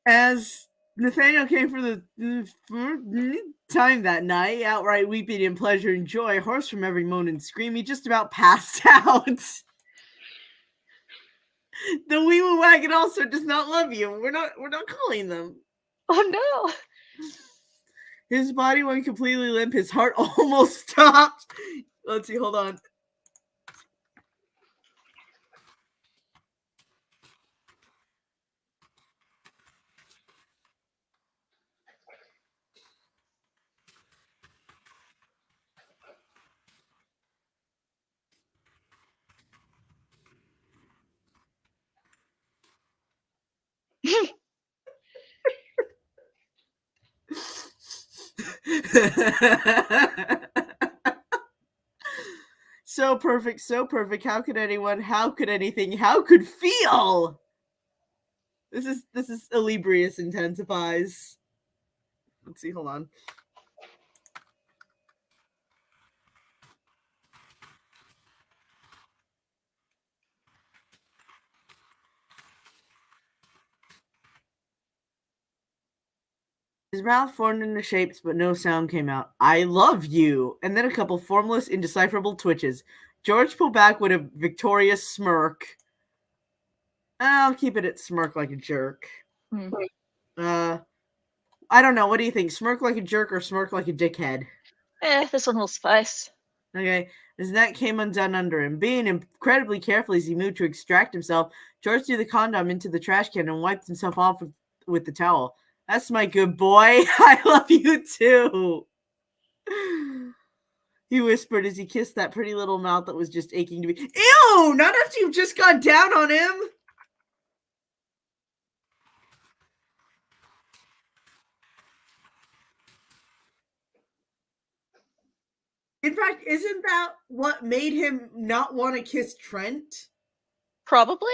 As Nathaniel came for the time that night, outright weeping in pleasure and joy, hoarse from every moan and scream, he just about passed out. The wee woo wagon also does not love you. We're not calling them. Oh no. His body went completely limp. His heart almost stopped. Let's see, hold on. So perfect, so perfect. How could anyone, how could anything, how could feel? This is Alibrius intensifies. Let's see, hold on. His mouth formed into shapes, but no sound came out. I love you. And then a couple formless, indecipherable twitches. George pulled back with a victorious smirk. I'll keep it at smirk like a jerk. I don't know. What do you think? Smirk like a jerk or smirk like a dickhead? This one will suffice. Okay. His neck came undone under him. Being incredibly careful as he moved to extract himself, George threw the condom into the trash can and wiped himself off with the towel. That's my good boy. I love you too. He whispered as he kissed that pretty little mouth that was just aching to be. Ew! Not after you've just gone down on him. In fact, isn't that what made him not want to kiss Trent? Probably.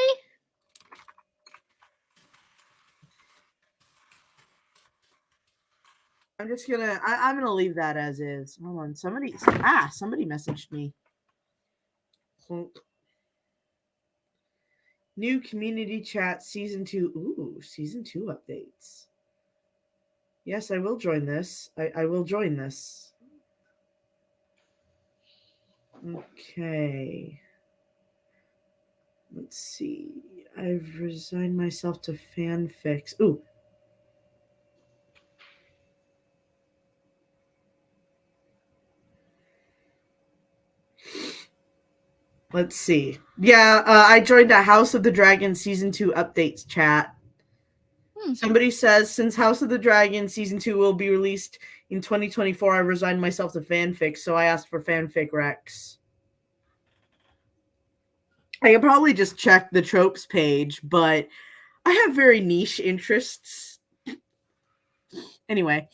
I'm just gonna. I'm gonna leave that as is. Hold on. Somebody messaged me. New community chat season 2. Ooh, season 2 updates. Yes, I will join this. I will join this. Okay. Let's see. I've resigned myself to fanfics. Ooh. Let's see. Yeah, I joined a House of the Dragon season 2 updates chat. Somebody says, since House of the Dragon season 2 will be released in 2024, I resigned myself to fanfic, so I asked for fanfic Rex. I can probably just check the tropes page, but I have very niche interests. Anyway,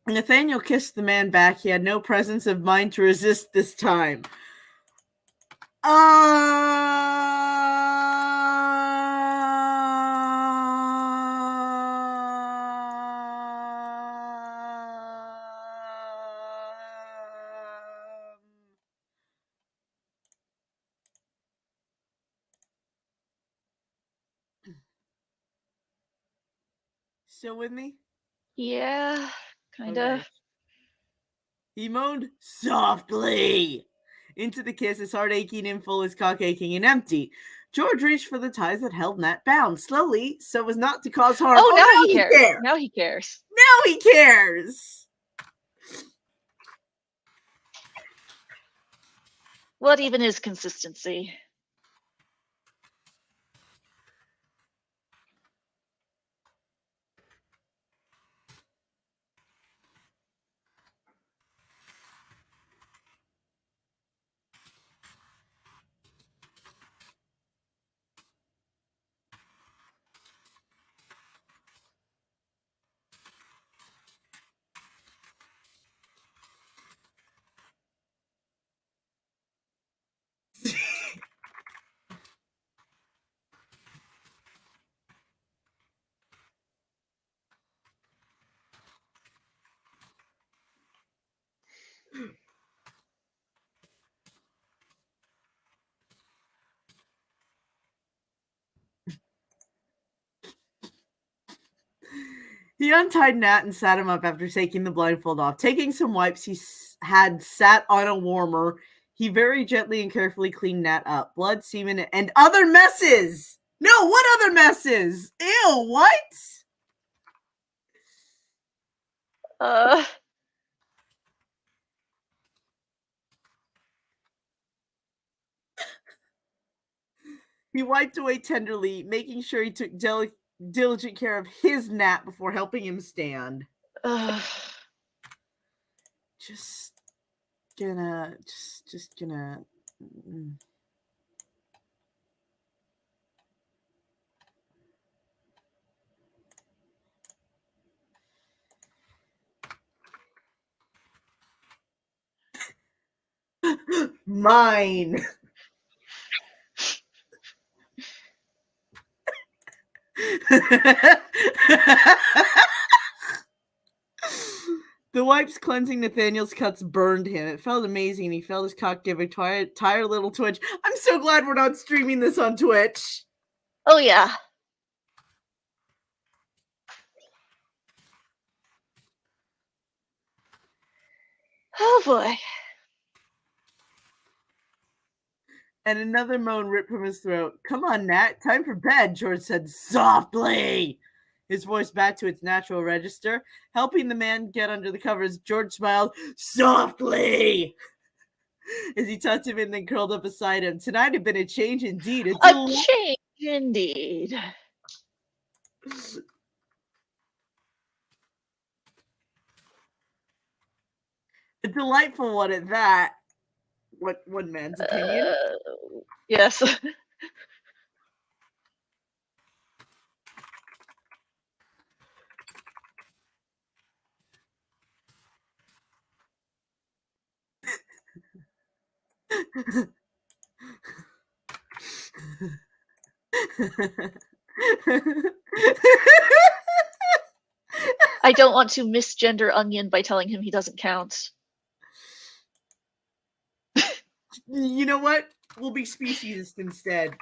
Nathaniel kissed the man back. He had no presence of mind to resist this time. Still with me? Yeah, kind of. Okay. He moaned softly into the kiss, his heart aching and full, his cock aching and empty. George reached for the ties that held Nat bound slowly, so as not to cause harm. Oh, now now he cares. Now he cares. Now he cares. What even is consistency? He untied Nat and sat him up after taking the blindfold off. Taking some wipes he had sat on a warmer, he very gently and carefully cleaned Nat up. Blood, semen, and other messes! No, what other messes? Ew, what? He wiped away tenderly, making sure he took diligent care of his Nat before helping him stand. Just gonna. Mine. The wipes cleansing Nathaniel's cuts burned him. It felt amazing. He felt his cock give a tired little twitch. I'm so glad we're not streaming this on Twitch. Oh, yeah. Oh, boy. And another moan ripped from his throat. Come on, Nat. Time for bed, George said softly. His voice back to its natural register. Helping the man get under the covers, George smiled softly as he tucked him in and then curled up beside him. Tonight had been a change indeed. A change indeed. A delightful one at that. What one man's opinion? Yes. I don't want to misgender Onion by telling him he doesn't count. You know what? We'll be speciesist instead.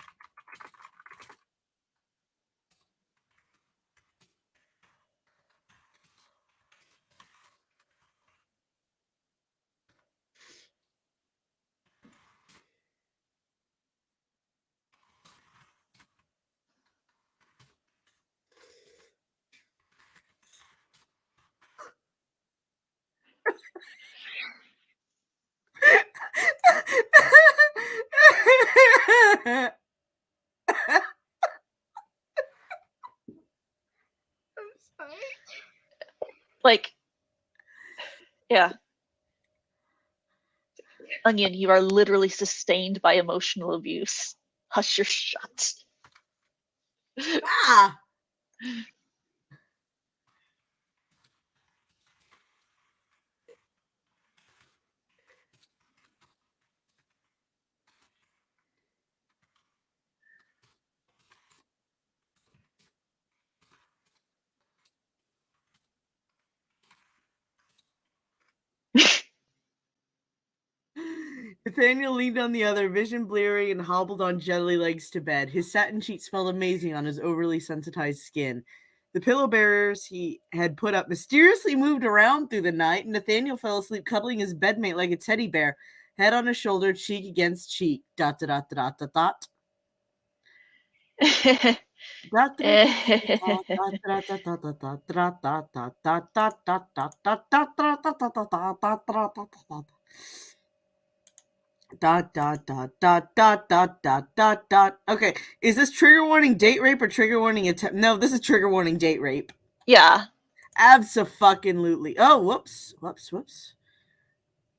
I'm sorry. Like, yeah. Onion, you are literally sustained by emotional abuse. Hush your shut. Ah! Nathaniel leaned on the other, vision bleary, and hobbled on jelly legs to bed. His satin sheets smelled amazing on his overly sensitized skin. The pillow bearers he had put up mysteriously moved around through the night, and Nathaniel fell asleep cuddling his bedmate like a teddy bear, head on his shoulder, cheek against cheek. Dot dot dot dot dot dot. Dot dot dot dot dot dot dot dot dot. Okay, is this trigger warning date rape or trigger warning attempt? No, this is trigger warning date rape. Yeah. Abso-fucking-lutely. Oh, whoops, whoops, whoops.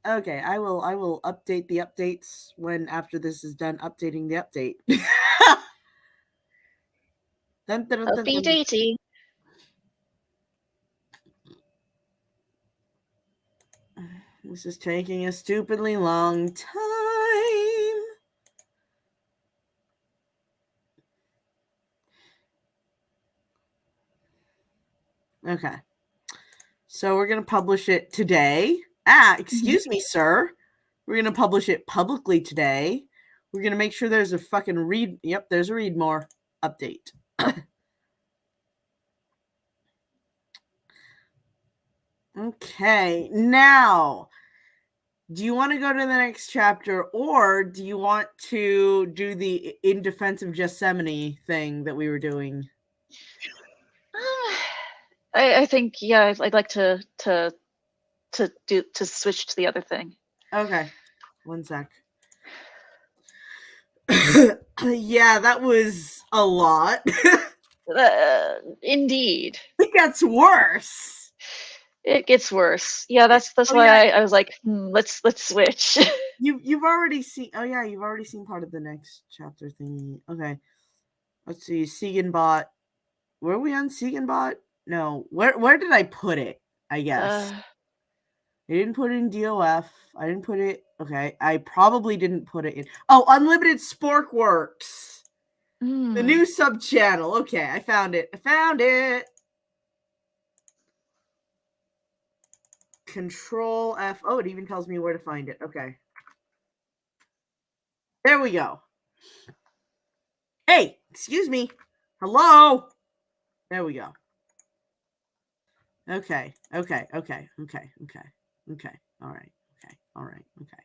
Okay, I will update the updates when after this is done updating the update. Dun, dun, dun, Happy dun. dating. This is taking a stupidly long time. Okay. So we're going to publish it today. Excuse me, sir. We're going to publish it publicly today. We're going to make sure there's a fucking read. Yep, there's a read more update. Okay. Now, do you want to go to the next chapter or do you want to do the In Defense of Gethsemane thing that we were doing? I think I'd like to switch to the other thing. Okay. One sec. Yeah, that was a lot. Indeed. It gets worse. It gets worse. Yeah, that's why I was like, let's switch. You've already seen. Oh yeah, you've already seen part of the next chapter thingy. Okay, let's see. Seganbot. Were we on Seganbot? No. Where did I put it? I guess I didn't put it in DOF. I didn't put it. Okay, I probably didn't put it in. Oh, Unlimited Spork Works. The new sub channel. Okay, I found it. Control F. Oh, it even tells me where to find it. Okay. There we go. Hey, excuse me. Hello. There we go. Okay. All right. Okay.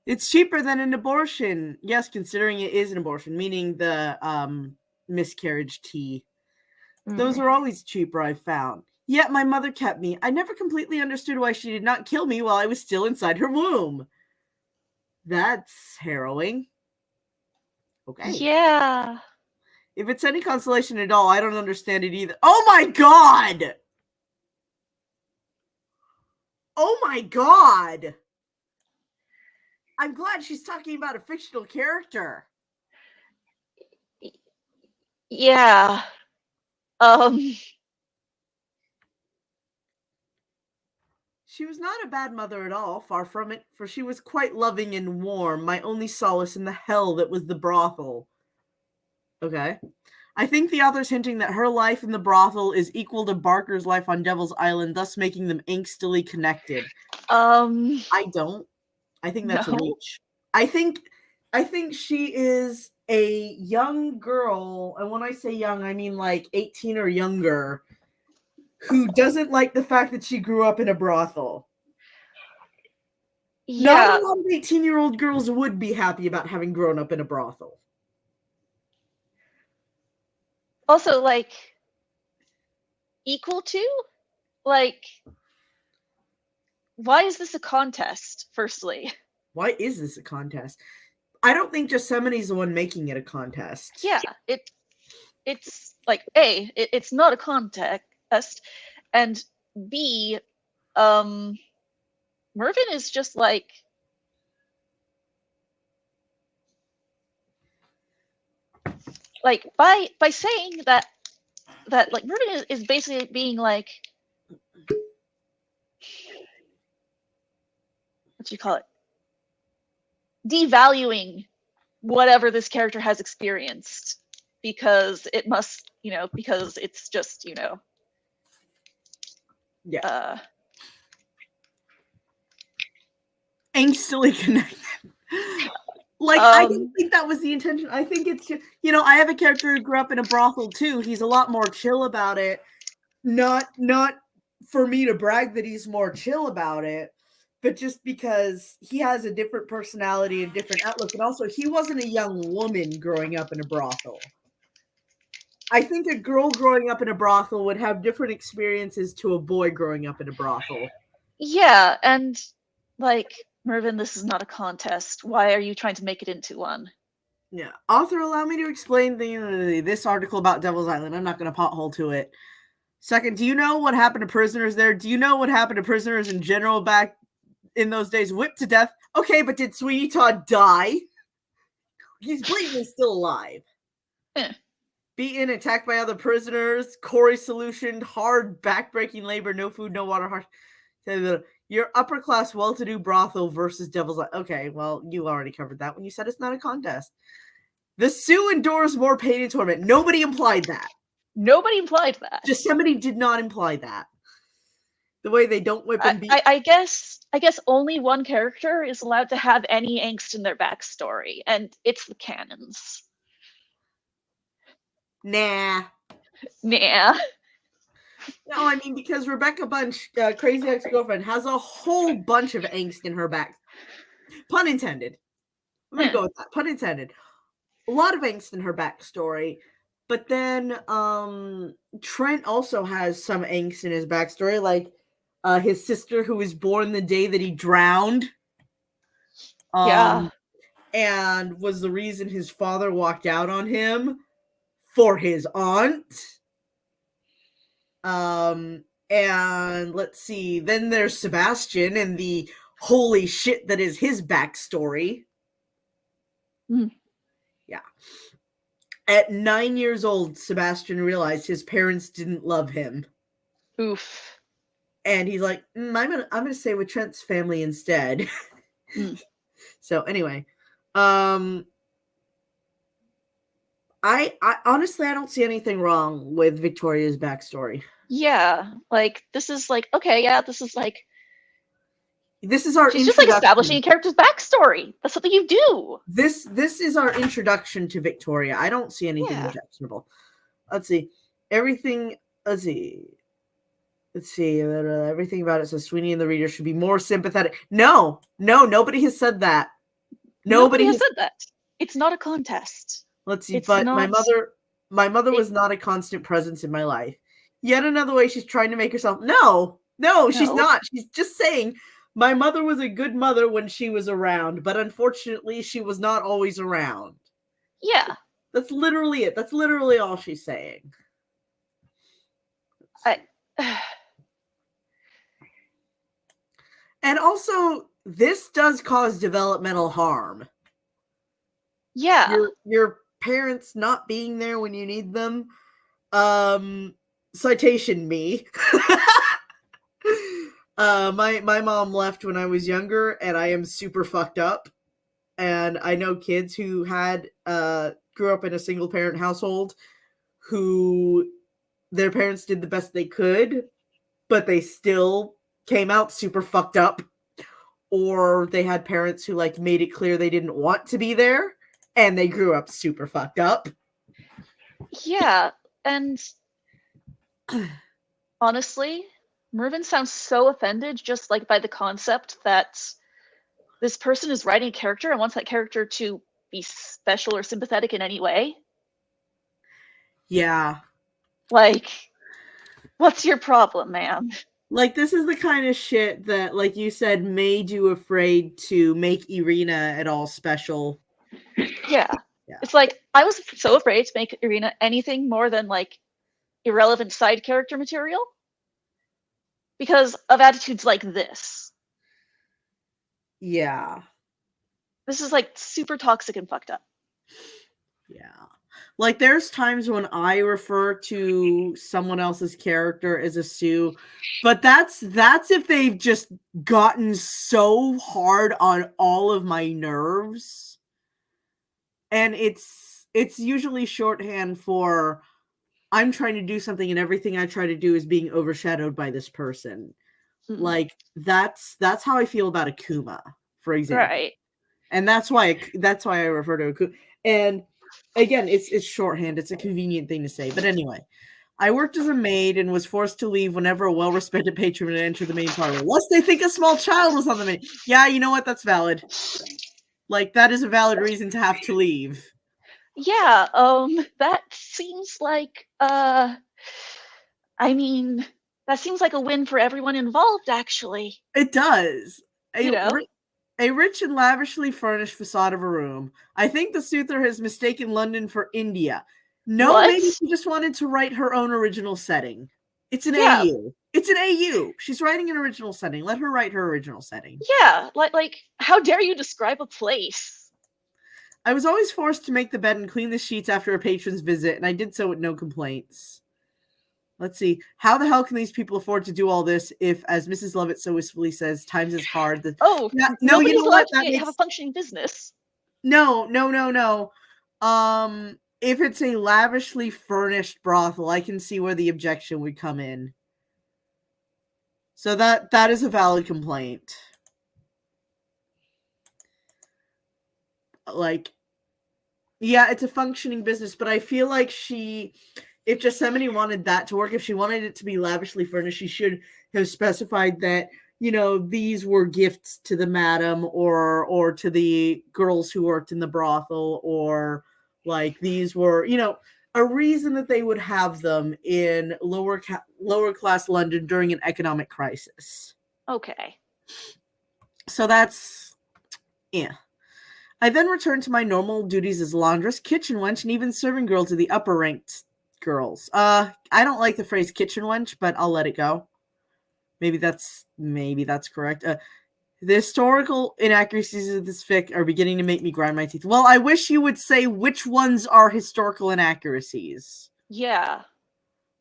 It's cheaper than an abortion. Yes, considering it is an abortion, meaning the miscarriage tea. Those are always cheaper, I've found. Yet my mother kept me. I never completely understood why she did not kill me while I was still inside her womb. That's harrowing. Okay. Yeah. If it's any consolation at all, I don't understand it either. Oh my god! Oh my god! I'm glad she's talking about a fictional character. Yeah. She was not a bad mother at all, far from it, for she was quite loving and warm, my only solace in the hell that was the brothel. Okay. I think the author's hinting that her life in the brothel is equal to Barker's life on Devil's Island, thus making them angstily connected. I don't. I think that's a reach. I think she is a young girl, and when I say young, I mean like 18 or younger, who doesn't like the fact that she grew up in a brothel. Yeah. Not a lot of 18-year-old girls would be happy about having grown up in a brothel. Also, like, equal to? Like, why is this a contest, firstly? Why is this a contest? I don't think Gethsemane's the one making it a contest. Yeah, it's like, A, it's not a contest, and B, Mervyn is just like, like by saying that like Ruben is basically being like, what do you call it? Devaluing whatever this character has experienced because it must, because it's just, Yeah. Angstily connected. Like, I didn't think that was the intention. I think it's just, I have a character who grew up in a brothel too. He's a lot more chill about it. Not for me to brag that he's more chill about it, but just because he has a different personality and different outlook. And also, he wasn't a young woman growing up in a brothel. I think a girl growing up in a brothel would have different experiences to a boy growing up in a brothel. Yeah, and like, Mervyn, this is not a contest. Why are you trying to make it into one? Yeah. Author, allow me to explain this article about Devil's Island. I'm not going to pothole to it. Second, do you know what happened to prisoners there? Do you know what happened to prisoners in general back in those days? Whipped to death. Okay, but did Sweeney Todd die? He's blatantly still alive. Beaten, attacked by other prisoners. Corey solutioned, hard, backbreaking labor, no food, no water, harsh. Your upper class, well-to-do brothel versus Devil's Island. Okay, well, you already covered that when you said it's not a contest. The Sioux endures more pain and torment. Nobody implied that. Nobody implied that. Just somebody did not imply that. The way they don't whip and beat. I guess only one character is allowed to have any angst in their backstory, and it's the canons. Nah. No, I mean, because Rebecca Bunch, Crazy Ex-Girlfriend, has a whole bunch of angst in her back. Pun intended. Let me go with that. Pun intended. A lot of angst in her backstory. But then Trent also has some angst in his backstory, like his sister who was born the day that he drowned. Yeah. And was the reason his father walked out on him for his aunt. And let's see, then there's Sebastian and the holy shit that is his backstory. Yeah. At 9 years old, Sebastian realized his parents didn't love him. Oof. And he's like, I'm gonna stay with Trent's family instead. So anyway, I honestly, I don't see anything wrong with Victoria's backstory. Yeah, like this is like, okay, yeah, this is like, this is our she's just like establishing a character's backstory. That's something you do. This is our introduction to Victoria. I don't see anything objectionable. Let's see. Everything everything about it says Sweeney and the reader should be more sympathetic. No, nobody has said that. Nobody has said that. It's not a contest. Let's see, but my mother was not a constant presence in my life. Yet another way she's trying to make herself. No, she's not. She's just saying my mother was a good mother when she was around, but unfortunately she was not always around. Yeah. That's literally it. That's literally all she's saying. And also, this does cause developmental harm. Yeah. Your parents not being there when you need them. Citation me. My mom left when I was younger, and I am super fucked up. And I know kids who had grew up in a single parent household who their parents did the best they could, but they still came out super fucked up. Or they had parents who like made it clear they didn't want to be there, and they grew up super fucked up. Yeah, and honestly, Mervyn sounds so offended just like by the concept that this person is writing a character and wants that character to be special or sympathetic in any way. Yeah. Like, what's your problem, man? Like, this is the kind of shit that, like you said, made you afraid to make Irina at all special. Yeah. It's like, I was so afraid to make Irina anything more than, like, irrelevant side character material because of attitudes like this. Yeah. This is, like, super toxic and fucked up. Yeah. Like, there's times when I refer to someone else's character as a Sue, but that's if they've just gotten so hard on all of my nerves. And it's usually shorthand for I'm trying to do something and everything I try to do is being overshadowed by this person. Like, that's how I feel about Akuma, for example. Right. And that's why I refer to Akuma. And again, it's shorthand. It's a convenient thing to say. But anyway, I worked as a maid and was forced to leave whenever a well-respected patron would enter the main parlor, lest they think a small child was on the main. Yeah, you know what? That's valid. Like, that is a valid reason to have to leave. Yeah, that seems like I mean, that seems like a win for everyone involved, actually. It does. You know? A rich and lavishly furnished facade of a room. I think the Suther has mistaken London for India. No, What? maybe she just wanted to write her own original setting. It's an Yeah. AU. It's an AU. She's writing an original setting. Let her write her original setting. Yeah, like how dare you describe a place? I was always forced to make the bed and clean the sheets after a patron's visit, and I did so with no complaints. Let's see. How the hell can these people afford to do all this if, as Mrs. Lovett so wistfully says, times is hard? Oh, no, nobody's you know allowed what? to have a functioning business. No. If it's a lavishly furnished brothel, I can see where the objection would come in. So that is a valid complaint. Like, yeah, it's a functioning business, but I feel like if Yosemite wanted that to work, if she wanted it to be lavishly furnished, she should have specified that, these were gifts to the madam or to the girls who worked in the brothel, or like these were, a reason that they would have them in lower class London during an economic crisis. Okay. So that's, yeah. I then returned to my normal duties as laundress, kitchen wench, and even serving girl to the upper ranked girls. I don't like the phrase kitchen wench, but I'll let it go. Maybe that's correct. The historical inaccuracies of this fic are beginning to make me grind my teeth. Well, I wish you would say which ones are historical inaccuracies. Yeah.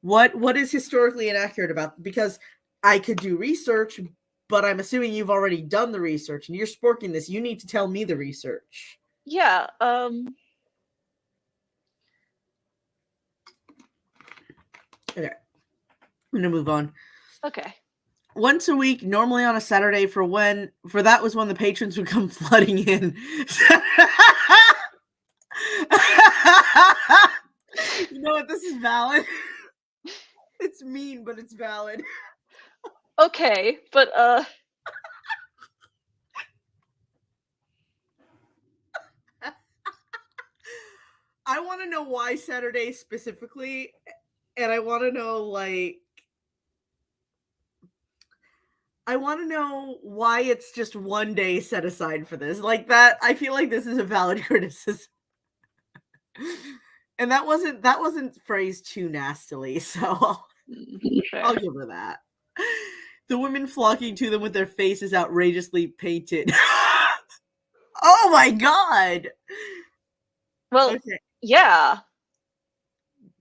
What is historically inaccurate about? Because I could do research, but I'm assuming you've already done the research and you're sporking this. You need to tell me the research. Yeah. Okay. I'm gonna move on. Okay. Once a week, normally on a Saturday, that was when the patrons would come flooding in. You know what? This is valid. It's mean, but it's valid. Okay, but I want to know why Saturday specifically, and I want to know why it's just one day set aside for this. Like that, I feel like this is a valid criticism. And that wasn't phrased too nastily, so I'll give her that. The women flocking to them with their faces outrageously painted. Oh my god! Well, okay. Yeah.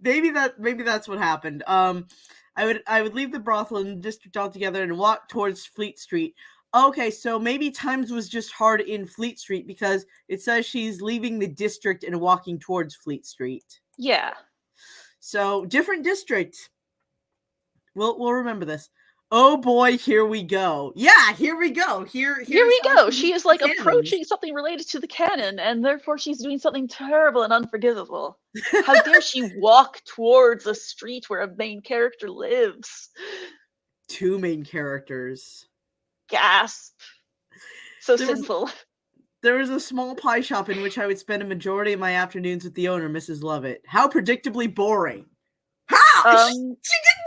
Maybe that's what happened. I would leave the brothel and the district altogether and walk towards Fleet Street. Okay, so maybe times was just hard in Fleet Street because it says she's leaving the district and walking towards Fleet Street. Yeah. So different district. We'll remember this. Oh boy, here we go. Yeah, here we go. Here we go. She is like approaching something related to the canon, and therefore she's doing something terrible and unforgivable. How dare she walk towards a street where a main character lives? 2 main characters. Gasp. So sinful. There was a small pie shop in which I would spend a majority of my afternoons with the owner, Mrs. Lovett. How predictably boring. How? She didn't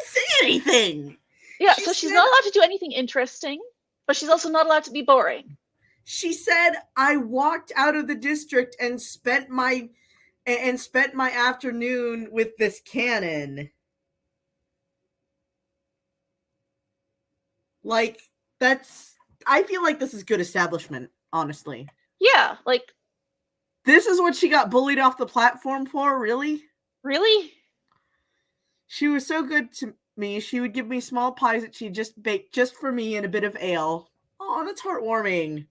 say anything. Yeah, so she's not allowed to do anything interesting, but she's also not allowed to be boring. She said, I walked out of the district and spent my afternoon with this canon. Like, I feel like this is good establishment, honestly. Yeah, like This is what she got bullied off the platform for, really? Really? She was so good to me. She would give me small pies that she just baked just for me and a bit of ale. Oh, that's heartwarming.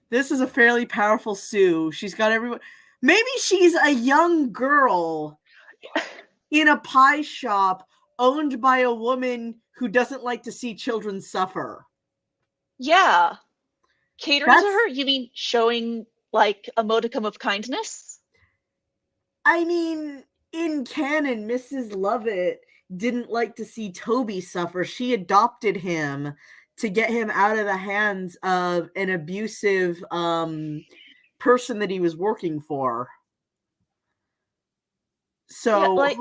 This is a fairly powerful Sue. She's got everyone. Maybe she's a young girl in a pie shop owned by a woman who doesn't like to see children suffer. Yeah. Catering to her? You mean showing, like, a modicum of kindness? I mean, in canon, Mrs. Lovett didn't like to see Toby suffer. She adopted him to get him out of the hands of an abusive person that he was working for. So yeah,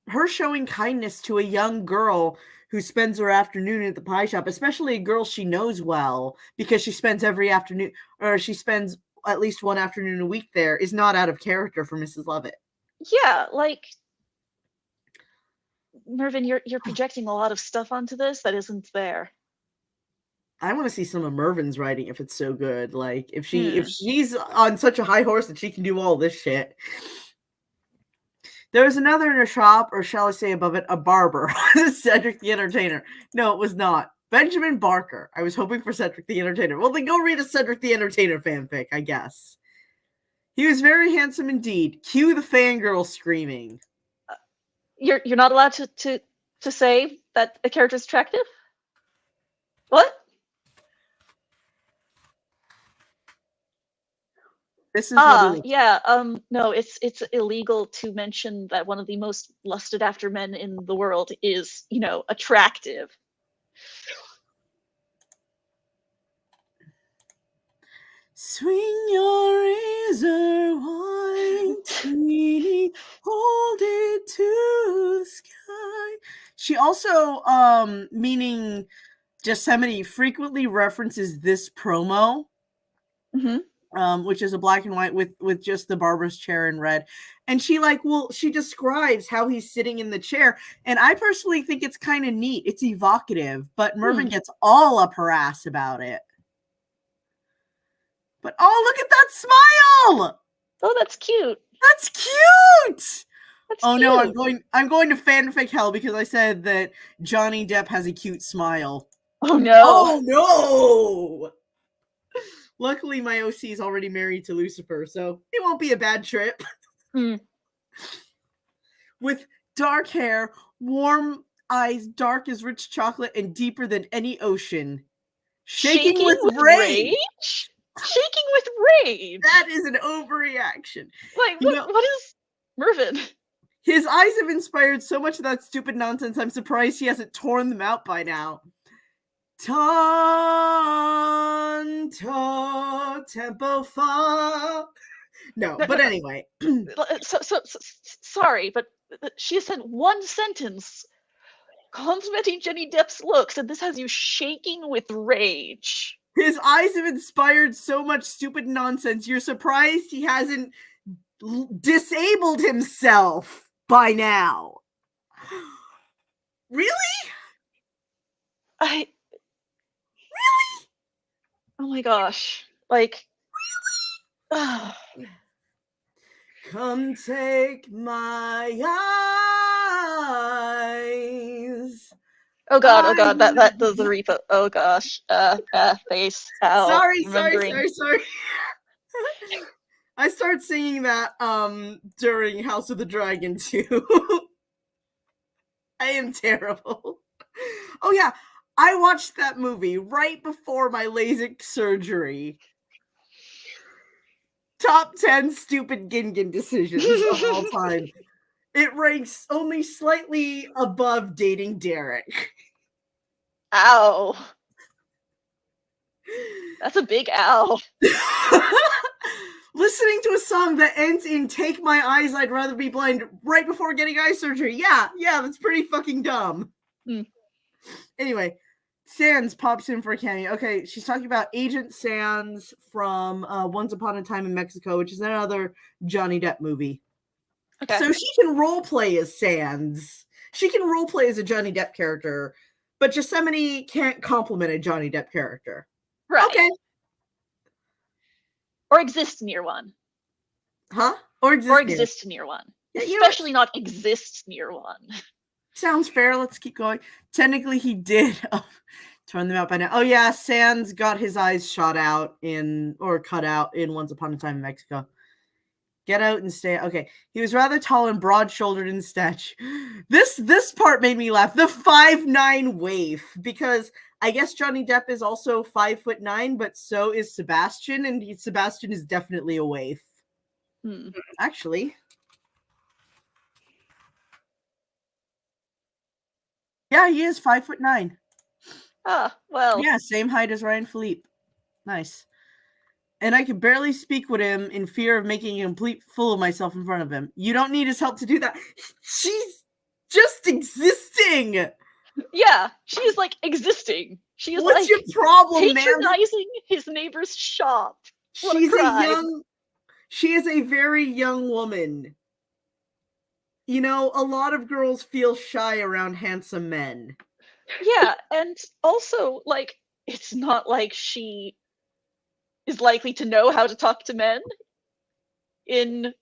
her showing kindness to a young girl who spends her afternoon at the pie shop, especially a girl she knows well, because she spends every afternoon, or she spends at least one afternoon a week there, is not out of character for Mrs. Lovett. Yeah, like, Mervyn, you're projecting a lot of stuff onto this that isn't there. I want to see some of Mervin's writing if it's so good. Like if she's on such a high horse that she can do all this shit. There was another in a shop, or shall I say above it, a barber. Cedric the Entertainer. No, it was not. Benjamin Barker. I was hoping for Cedric the Entertainer. Well, then go read a Cedric the Entertainer fanfic, I guess. He was very handsome indeed. Cue the fangirl screaming. You're not allowed to say that a character is attractive? What? This is what yeah, no, it's illegal to mention that one of the most lusted after men in the world is, attractive. Swing your razor wine, sweetie, hold it to the sky. She also, meaning Yosemite, frequently references this promo. Which is a black and white with just the barber's chair in red. And she she describes how he's sitting in the chair. And I personally think it's kind of neat. It's evocative, but Mervyn gets all up her ass about it. But oh, look at that smile! Oh, that's cute. That's cute! That's cute. No, I'm going to fanfic hell because I said that Johnny Depp has a cute smile. Oh no. Oh no! Luckily, my OC is already married to Lucifer, so it won't be a bad trip. With dark hair, warm eyes, dark as rich chocolate, and deeper than any ocean. Shaking with rage? Shaking with rage? That is an overreaction. Like, what is Mervyn? His eyes have inspired so much of that stupid nonsense, I'm surprised he hasn't torn them out by now. Tanto tempo fa. No, but anyway. So sorry, but she said one sentence complimenting Johnny Depp's looks, and this has you shaking with rage. His eyes have inspired so much stupid nonsense. You're surprised he hasn't disabled himself by now. Really? Really? Oh my gosh. Like, really? Come take my eyes. Oh god, that does the repo. Oh gosh. Face. Ow. Sorry. I start singing that during House of the Dragon too. I am terrible. Oh yeah, I watched that movie right before my LASIK surgery. Top 10 stupid Gingan decisions of all time. It ranks only slightly above dating Derek. Ow. That's a big ow. Listening to a song that ends in "Take my eyes, I'd rather be blind" right before getting eye surgery. Yeah, that's pretty fucking dumb. Anyway, Sands pops in for a cameo. Okay, she's talking about Agent Sands from Once Upon a Time in Mexico, which is another Johnny Depp movie. Okay. So she can roleplay as Sands. She can roleplay as a Johnny Depp character, but Yosemite can't compliment a Johnny Depp character. Right. Okay. Or exist near one. Huh? Or Or exist near. exist near one. Yeah, you know what? Especially not exist near one. Sounds fair. Let's keep going. Technically, he did turn them out by now. Oh yeah, Sans got his eyes shot out or cut out in Once Upon a Time in Mexico. Get out and stay. Okay, he was rather tall and broad-shouldered in stature. This part made me laugh. The 5'9" waif, because I guess Johnny Depp is also 5'9", but so is Sebastian, and Sebastian is definitely a waif. Actually. Yeah, he is 5'9". Ah, well. Yeah, same height as Ryan Philippe. Nice. And I could barely speak with him in fear of making a complete fool of myself in front of him. You don't need his help to do that. She's just existing. Yeah, she's like existing. She's What's like your problem, patronizing his neighbor's shop. What She's a crime. she is a very young woman. You know, a lot of girls feel shy around handsome men. Yeah, and also, like, it's not like she is likely to know how to talk to men in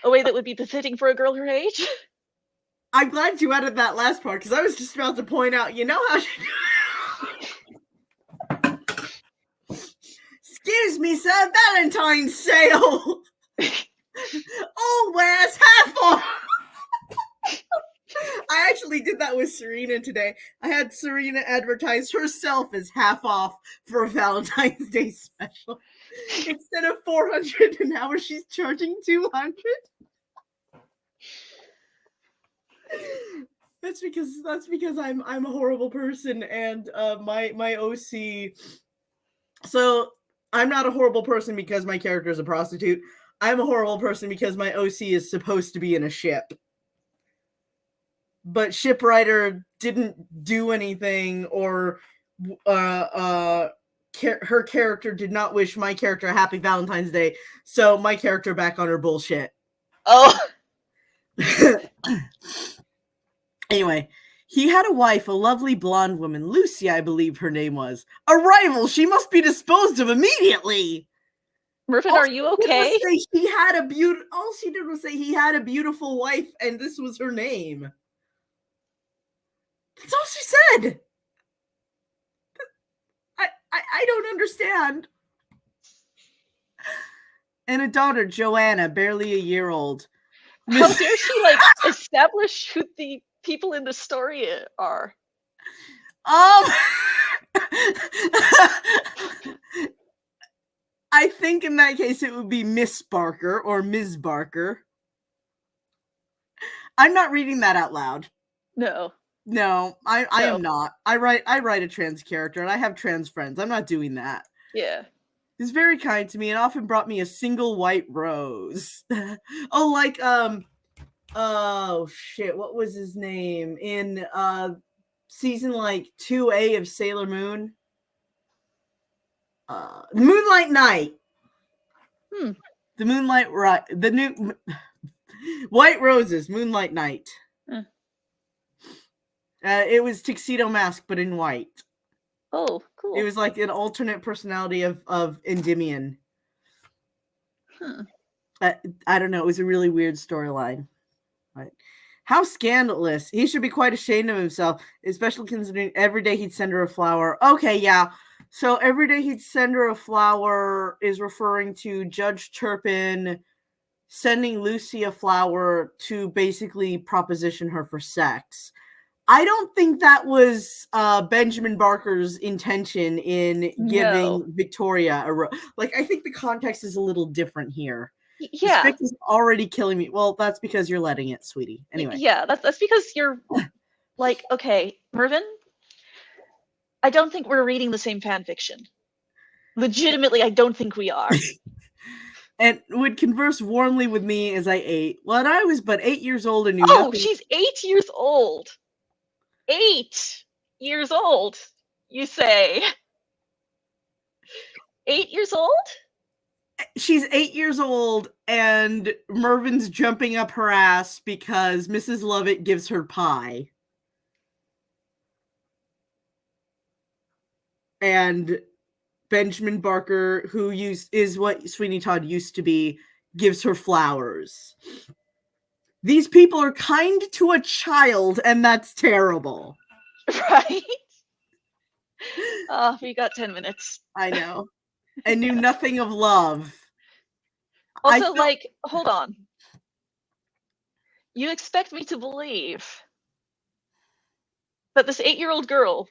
a way that would be befitting for a girl her age. I'm glad you added that last part, because I was just about to point out, you know how she... Excuse me, sir, Valentine sale! Oh, where's half off? I actually did that with Serena today. I had Serena advertise herself as half off for a Valentine's Day special. Instead of $400 an hour, she's charging $200. That's because I'm a horrible person, and my OC. So I'm not a horrible person because my character is a prostitute. I'm a horrible person because my OC is supposed to be in a ship. But shipwriter didn't do anything, or her character did not wish my character a happy Valentine's Day, so my character back on her bullshit. Oh. Anyway, he had a wife, a lovely blonde woman, Lucy, I believe her name was. A rival, she must be disposed of immediately. Mervyn, are you okay? All she did was say he had a beautiful wife, and this was her name. That's all she said. I don't understand. And a daughter, Joanna, barely a year old. How dare she, like, establish who the people in the story are? I think in that case it would be Miss Barker or Ms. Barker. I'm not reading that out loud. No, I am not. I write a trans character, and I have trans friends. I'm not doing that. Yeah. He's very kind to me and often brought me a single white rose. Oh, like oh shit, what was his name in season like 2A of Sailor Moon? Moonlight Knight. The Moonlight the new White Roses, Moonlight Knight. It was Tuxedo Mask, but in white. Oh, cool. It was like an alternate personality of Endymion. I don't know. It was a really weird storyline. Right. How scandalous. He should be quite ashamed of himself, especially considering every day he'd send her a flower. Okay, yeah. So every day he'd send her a flower is referring to Judge Turpin sending Lucy a flower to basically proposition her for sex. I don't think that was Benjamin Barker's intention in giving Victoria a rose. Like, I think the context is a little different here. Yeah. This fic is already killing me. Well, that's because you're letting it, sweetie. Anyway. Yeah, that's because you're like, okay, Mervyn, I don't think we're reading the same fan fiction. Legitimately, I don't think we are. And would converse warmly with me as I ate. When I was but 8 years old and knew nothing. She's 8 years old. 8 years old, you say? 8 years old? She's 8 years old, and Mervyn's jumping up her ass because Mrs. Lovett gives her pie. And Benjamin Barker, who is what Sweeney Todd used to be, gives her flowers. These people are kind to a child, and that's terrible. Right? We got 10 minutes. I know. And knew nothing of love. Also, like, hold on. You expect me to believe that this 8-year-old girl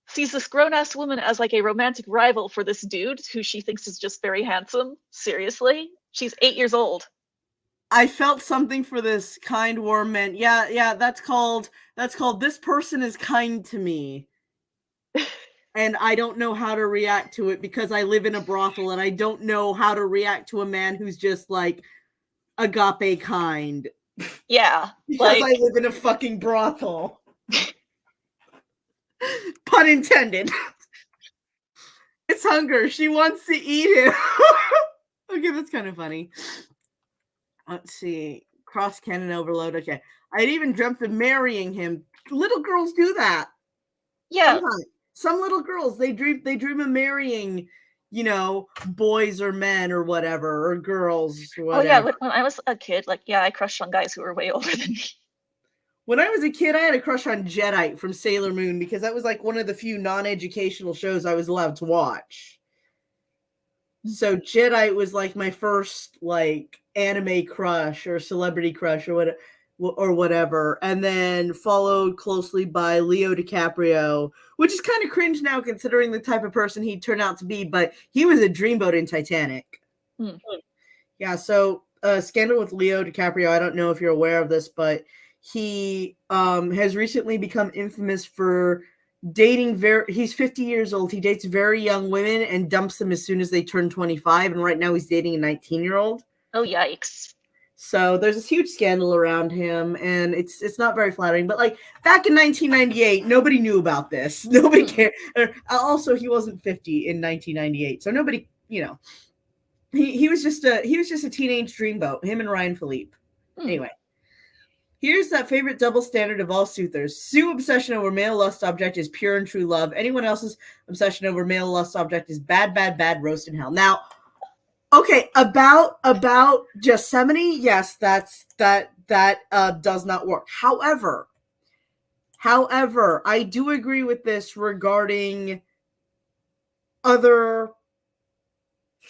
sees this grown-ass woman as like a romantic rival for this dude who she thinks is just very handsome? Seriously? She's 8 years old. I felt something for this kind, warm man. Yeah, that's called this person is kind to me. And I don't know how to react to it because I live in a brothel and I don't know how to react to a man who's just like agape kind. Yeah. Because I live in a fucking brothel. Pun intended. It's hunger. She wants to eat him. Okay, that's kind of funny. Let's see. Cross cannon overload. Okay. I'd even dreamt of marrying him. Little girls do that. Yeah. Sometimes. Some little girls, they dream of marrying, you know, boys or men or whatever, or girls or whatever. Oh yeah, when I was a kid, like, yeah, I crushed on guys who were way older than me. When I was a kid, I had a crush on Jedi from Sailor Moon because that was like one of the few non-educational shows I was allowed to watch. So Jedi was like my first like anime crush or celebrity crush or whatever, and then followed closely by Leo DiCaprio, which is kind of cringe now considering the type of person he turned out to be, but he was a dreamboat in Titanic. Yeah, so scandal with Leo DiCaprio, I don't know if you're aware of this, but he has recently become infamous for dating he's 50 years old. He dates very young women and dumps them as soon as they turn 25, and right now he's dating a 19-year-old. Oh, yikes. So there's this huge scandal around him, and it's not very flattering. But like back in 1998, nobody knew about this. Nobody cared. Also, he wasn't 50 in 1998, so nobody, you know, he was just a teenage dreamboat. Him and Ryan Philippe. Anyway, here's that favorite double standard of all suitors. Sue obsession over male lust object is pure and true love. Anyone else's obsession over male lust object is bad, bad, bad, roast in hell. Now. Okay, about Yosemite, yes, that does not work. However, I do agree with this regarding other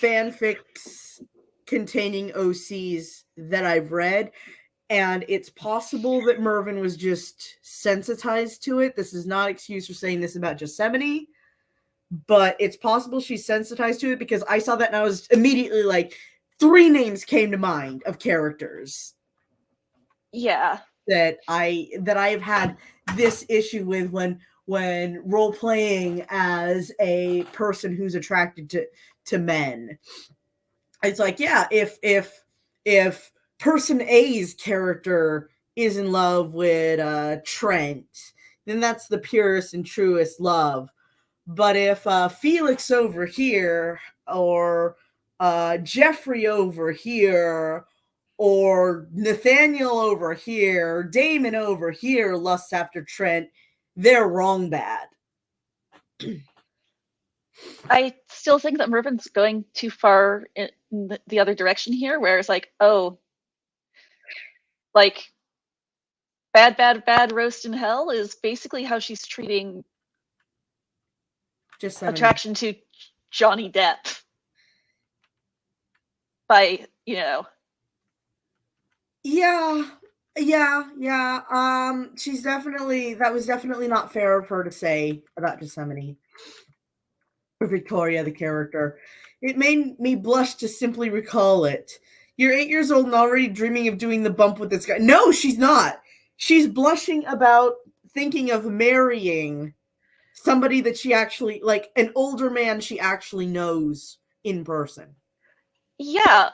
fanfics containing OCs that I've read, and it's possible that Mervyn was just sensitized to it. This is not excuse for saying this about Yosemite. But it's possible she's sensitized to it because I saw that and I was immediately like, 3 names came to mind of characters. Yeah. That I have had this issue with when role playing as a person who's attracted to men. It's like, yeah, if person A's character is in love with Trent, then that's the purest and truest love. But if Felix over here, or Jeffrey over here, or Nathaniel over here, Damon over here lusts after Trent, they're wrong bad. I still think that Mervyn's going too far in the other direction here, where it's like, oh, like, bad, bad, bad roast in hell is basically how she's treating just attraction to Johnny Depp by, you know. Yeah. She's that was definitely not fair of her to say about Yosemite or Victoria, the character. It made me blush to simply recall it. You're 8 years old and already dreaming of doing the bump with this guy. No, she's not. She's blushing about thinking of marrying somebody that she actually, like, an older man she actually knows in person. Yeah,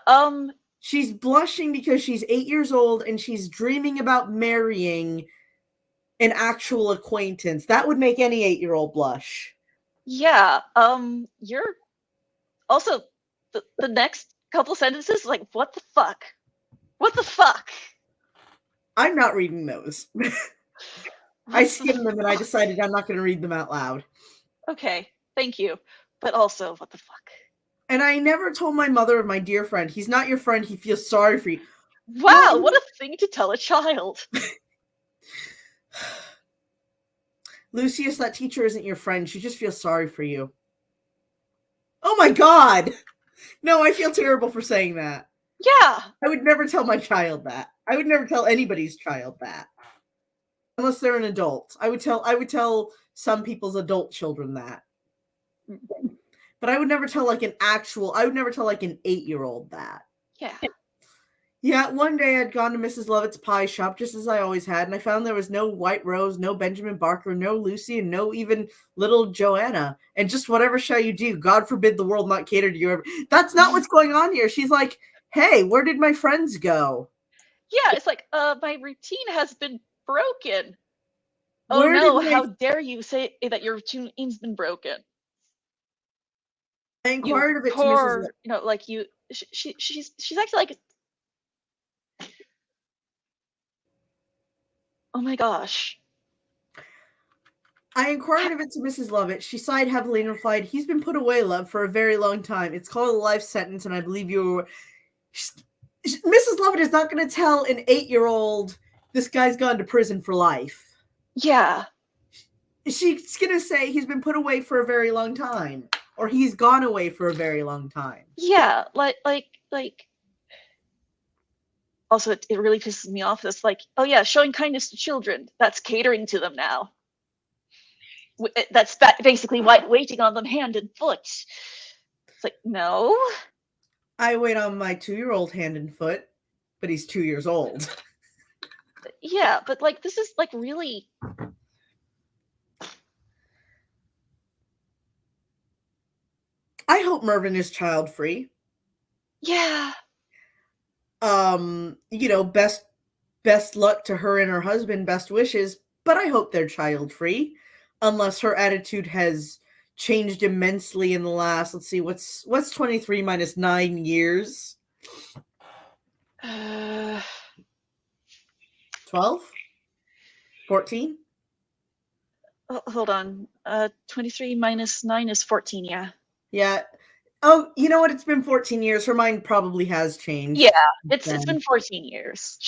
she's blushing because she's 8 years old and she's dreaming about marrying an actual acquaintance. That would make any 8-year-old blush. Yeah, you're also the next couple sentences, like, what the fuck? What the fuck? I'm not reading those. I skimmed them and I decided I'm not going to read them out loud. Okay, thank you. But also, what the fuck? And I never told my mother of my dear friend. He's not your friend. He feels sorry for you. Wow, what a thing to tell a child. Lucius, that teacher isn't your friend. She just feels sorry for you. Oh my God. No, I feel terrible for saying that. Yeah. I would never tell my child that. I would never tell anybody's child that. Unless they're an adult. I would tell some people's adult children that. But I would never tell like an 8-year-old that. Yeah. Yeah, one day I'd gone to Mrs. Lovett's pie shop, just as I always had, and I found there was no White Rose, no Benjamin Barker, no Lucy, and no even little Joanna. And just whatever shall you do? God forbid the world not cater to you ever. That's not what's going on here. She's like, hey, where did my friends go? Yeah, it's like, my routine has been broken. Oh no, how dare you say that your routine's been broken. I inquired of it to Mrs. You know, like she's actually like, oh my gosh. I inquired of it to Mrs. Lovett. She sighed heavily and replied, he's been put away, love, for a very long time. It's called a life sentence, and I believe you were... Mrs. Lovett is not going to tell an 8-year-old this guy's gone to prison for life. Yeah. She's going to say he's been put away for a very long time. Or he's gone away for a very long time. Yeah, like also it really pisses me off. It's like, oh yeah, showing kindness to children, that's catering to them now. That's basically waiting on them hand and foot. It's like, no. I wait on my 2-year-old hand and foot, but he's 2 years old. Yeah, but like this is like really... I hope Mervyn is child free. Yeah. You know, best luck to her and her husband, best wishes, but I hope they're child free, unless her attitude has changed immensely in the last, let's see, what's 23 minus 9 years? 12? 14? Hold on. 23 minus 9 is 14, yeah. Yeah. Oh, you know what? It's been 14 years. Her mind probably has changed. Yeah, it's been 14 years.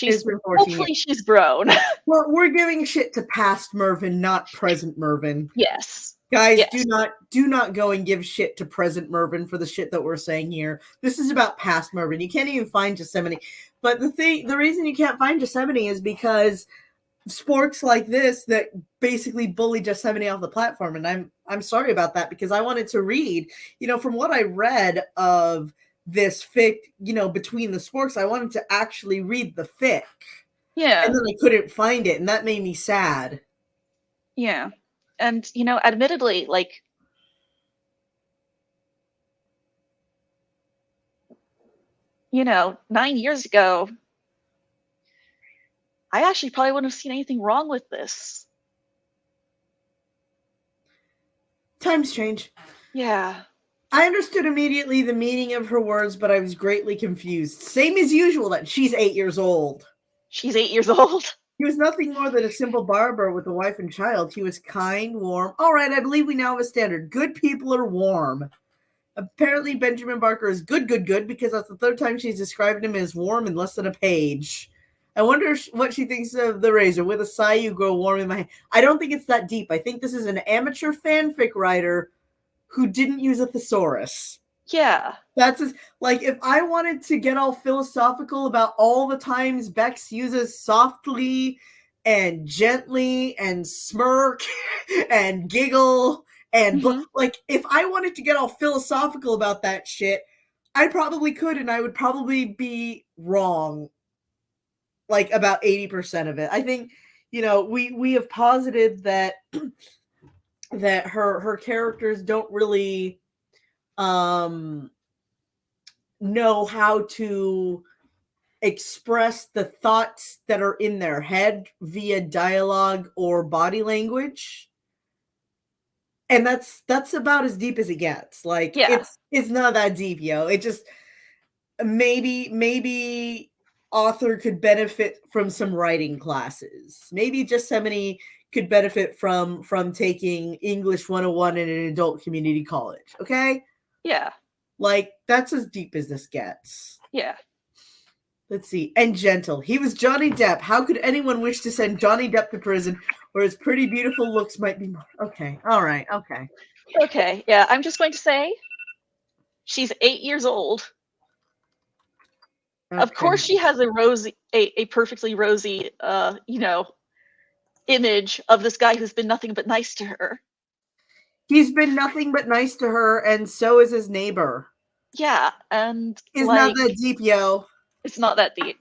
Hopefully she's grown. We're giving shit to past Mervyn, not present Mervyn. Yes. Guys, yes. do not go and give shit to present Mervyn for the shit that we're saying here. This is about past Mervyn. You can't even find Yosemite. But the reason you can't find Yosemite is because sporks like this that basically bully Yosemite off the platform, and I'm sorry about that, because I wanted to read, you know, from what I read of this fic, you know, between the sporks, I wanted to actually read the fic. Yeah. And then I couldn't find it, and that made me sad. Yeah. And, you know, admittedly, like, you know, 9 years ago, I actually probably wouldn't have seen anything wrong with this. Times change. Yeah. I understood immediately the meaning of her words, but I was greatly confused. Same as usual that she's 8 years old. She's 8 years old. He was nothing more than a simple barber with a wife and child. He was kind, warm. All right, I believe we now have a standard. Good people are warm. Apparently, Benjamin Barker is good, because that's the third time she's described him as warm in less than a page. I wonder what she thinks of the razor. With a sigh, you grow warm in my hand. I don't think it's that deep. I think this is an amateur fanfic writer who didn't use a thesaurus. Yeah. That's like, if I wanted to get all philosophical about all the times Bex uses softly and gently and smirk and giggle and like, if I wanted to get all philosophical about that shit, I probably could, and I would probably be wrong like about 80% of it. I think, you know, we have posited that that her characters don't really know how to express the thoughts that are in their head via dialogue or body language. And that's about as deep as it gets. Like, yeah. it's not that deep, yo. It just maybe author could benefit from some writing classes. Maybe Yosemite could benefit from taking English 101 in an adult community college. Okay? Yeah. Like, that's as deep as this gets. Yeah. Let's see. And gentle. He was Johnny Depp. How could anyone wish to send Johnny Depp to prison where his pretty, beautiful looks might be more? Okay. All right. Okay. Okay. Yeah. I'm just going to say she's 8 years old. Okay. Of course, she has a perfectly rosy, image of this guy who's been nothing but nice to her. He's been nothing but nice to her, and so is his neighbor. Yeah, and It's not that deep, yo. It's not that deep.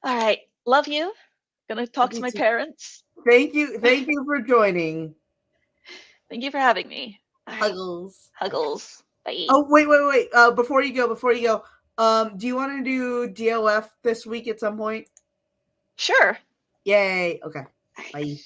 All right. Love you. Gonna talk to my parents. Thank you. Thank you for joining. Thank you for having me. Huggles. Huggles. Bye. Oh, wait. Before you go, do you want to do DOF this week at some point? Sure. Yay. Okay. Bye.